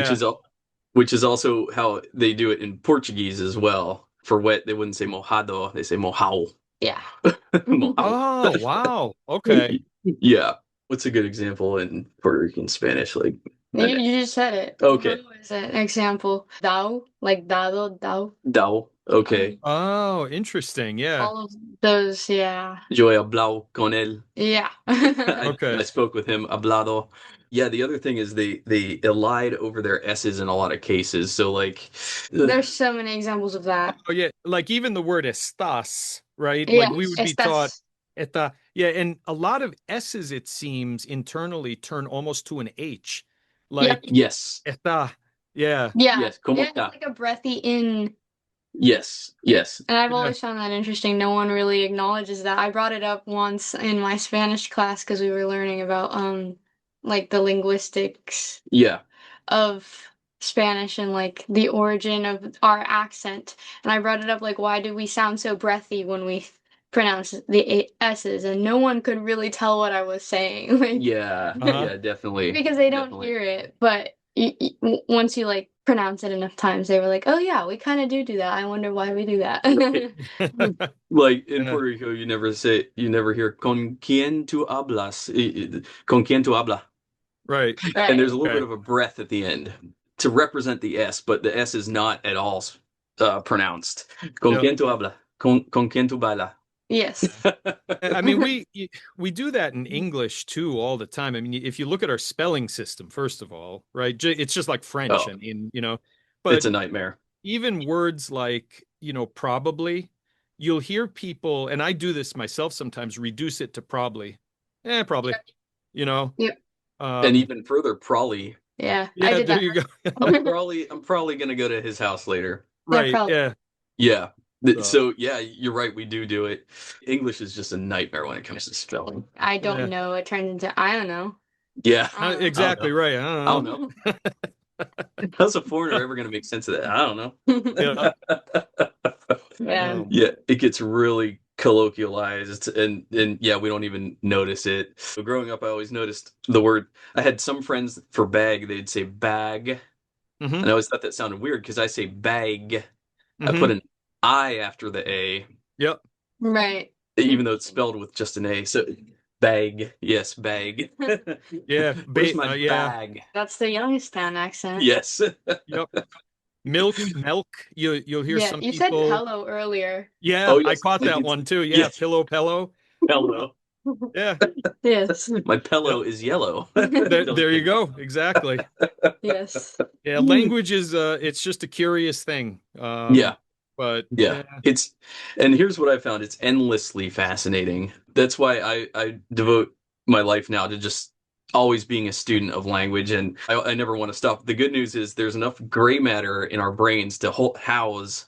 Which is also how they do it in Portuguese as well. For wet, they wouldn't say mojado, they say mojao. Yeah. Mojao. Oh, wow. Okay. Yeah. What's a good example in Puerto Rican Spanish? Like You just said it. Okay. What was an example? Dao, like dado, dao. Dao. Okay. Oh, interesting. Yeah. All of those, yeah. Yo he hablado con él. Yeah. Okay. I spoke with him, hablado. Yeah, the other thing is they elide over their S's in a lot of cases. So like, There's so many examples of that. Oh, yeah. Like even the word estás, right? Like Yeah, we would be taught estás. eta. Yeah. And a lot of S's, it seems, internally turn almost to an H. Yep. Like yes, eta. Yeah. Yeah. yes, como Yeah, está? like a breathy in. Yes, yes, And I've Yeah. always found that interesting. No one really acknowledges that. I brought it up once in my Spanish class because we were learning about like the linguistics yeah, of Spanish and like the origin of our accent. And I brought it up like why do we sound so breathy when we pronounce the S's and no one could really tell what I was saying. Like yeah, Uh-huh. yeah, definitely, because they don't definitely. hear it, but once you like pronounce it enough times, they were like, "Oh yeah, we kind of do that. I wonder why we do that." Like in Yeah. Puerto Rico, you never hear con quién tú hablas, con quién tú hablas, Right. and there's a Right. little Okay. bit of a breath at the end to represent the S, but the S is not at all pronounced. Con Yep. quién tú hablas, con quién tú bailas. Yes. I mean, we do that in English too all the time. I mean, if you look at our spelling system, first of all, right, it's just like French. Oh, I mean, it's but a nightmare. even words like, probably, you'll hear people, and I do this myself sometimes, reduce it to probably. Probably, you know. Yep. And even further, probably. Yeah. I Yeah, did there that. you go. I'm probably gonna go to his house later. Yeah, Right. probably. Yeah. Yeah. So, So yeah, you're right. We do it. English is just a nightmare when it comes to spelling. I yeah. don't know. It turns into I don't know. Yeah. I don't know. Exactly right. I I don't don't know. know. How's a foreigner ever gonna make sense of that? I don't know. Yeah. Yeah. Yeah, it gets really colloquialized and yeah, we don't even notice it. So growing up, I always noticed the word. I had some friends for bag, they'd say bag, Hmm. and I always thought that sounded weird because I say bag. I put Hmm. an I after the A, Yep. Right. even though it's spelled with just an A. So bag, yes, bag. Yeah. Where's my Yeah. bag? That's the Youngstown accent. Yes. Yep. Milk. You'll hear Yeah. some You said people. hello earlier. Yeah, Oh I yes, caught I that did. one too. Yeah, Yes. pillow. Hello. Yeah. Yes. My pillow is yellow. There you go. Exactly. Yes. Yeah, language is it's just a curious thing. Yeah. But Yeah, and here's what I found. It's endlessly fascinating. That's why I devote my life now to just always being a student of language, and I never want to stop. The good news is there's enough gray matter in our brains to house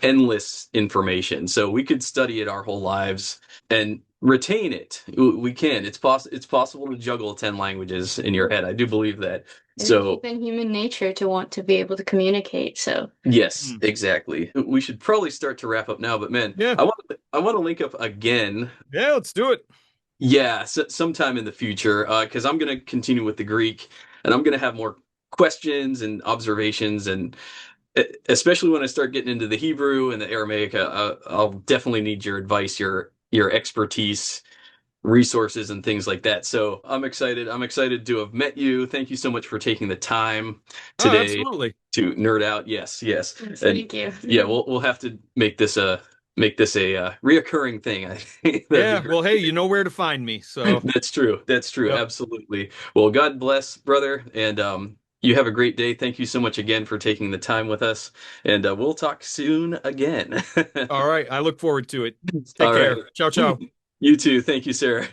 endless information. So we could study it our whole lives and retain it. We can. It's possible to juggle 10 languages in your head. I do believe that. It's So within human nature to want to be able to communicate. So yes, exactly. We should probably start to wrap up now, but man, yeah. I want to link up again. Yeah, let's do it. Yeah, sometime in the future, because I'm going to continue with the Greek, and I'm going to have more questions and observations, and especially when I start getting into the Hebrew and the Aramaic, I'll definitely need your advice, your expertise, resources, and things like that. So I'm excited. I'm excited to have met you. Thank you so much for taking the time Oh, today absolutely. to nerd out. Yes, yes. thank you. Yeah, we'll have to make this a reoccurring thing. I think Yeah, well, hey, you know where to find me. So that's true. That's true. Yep. Absolutely. Well, God bless, brother, and you have a great day. Thank you so much again for taking the time with us, and we'll talk soon again. All right, I look forward to it. Take All care. right. Ciao, ciao. You too. Thank you, Sarah.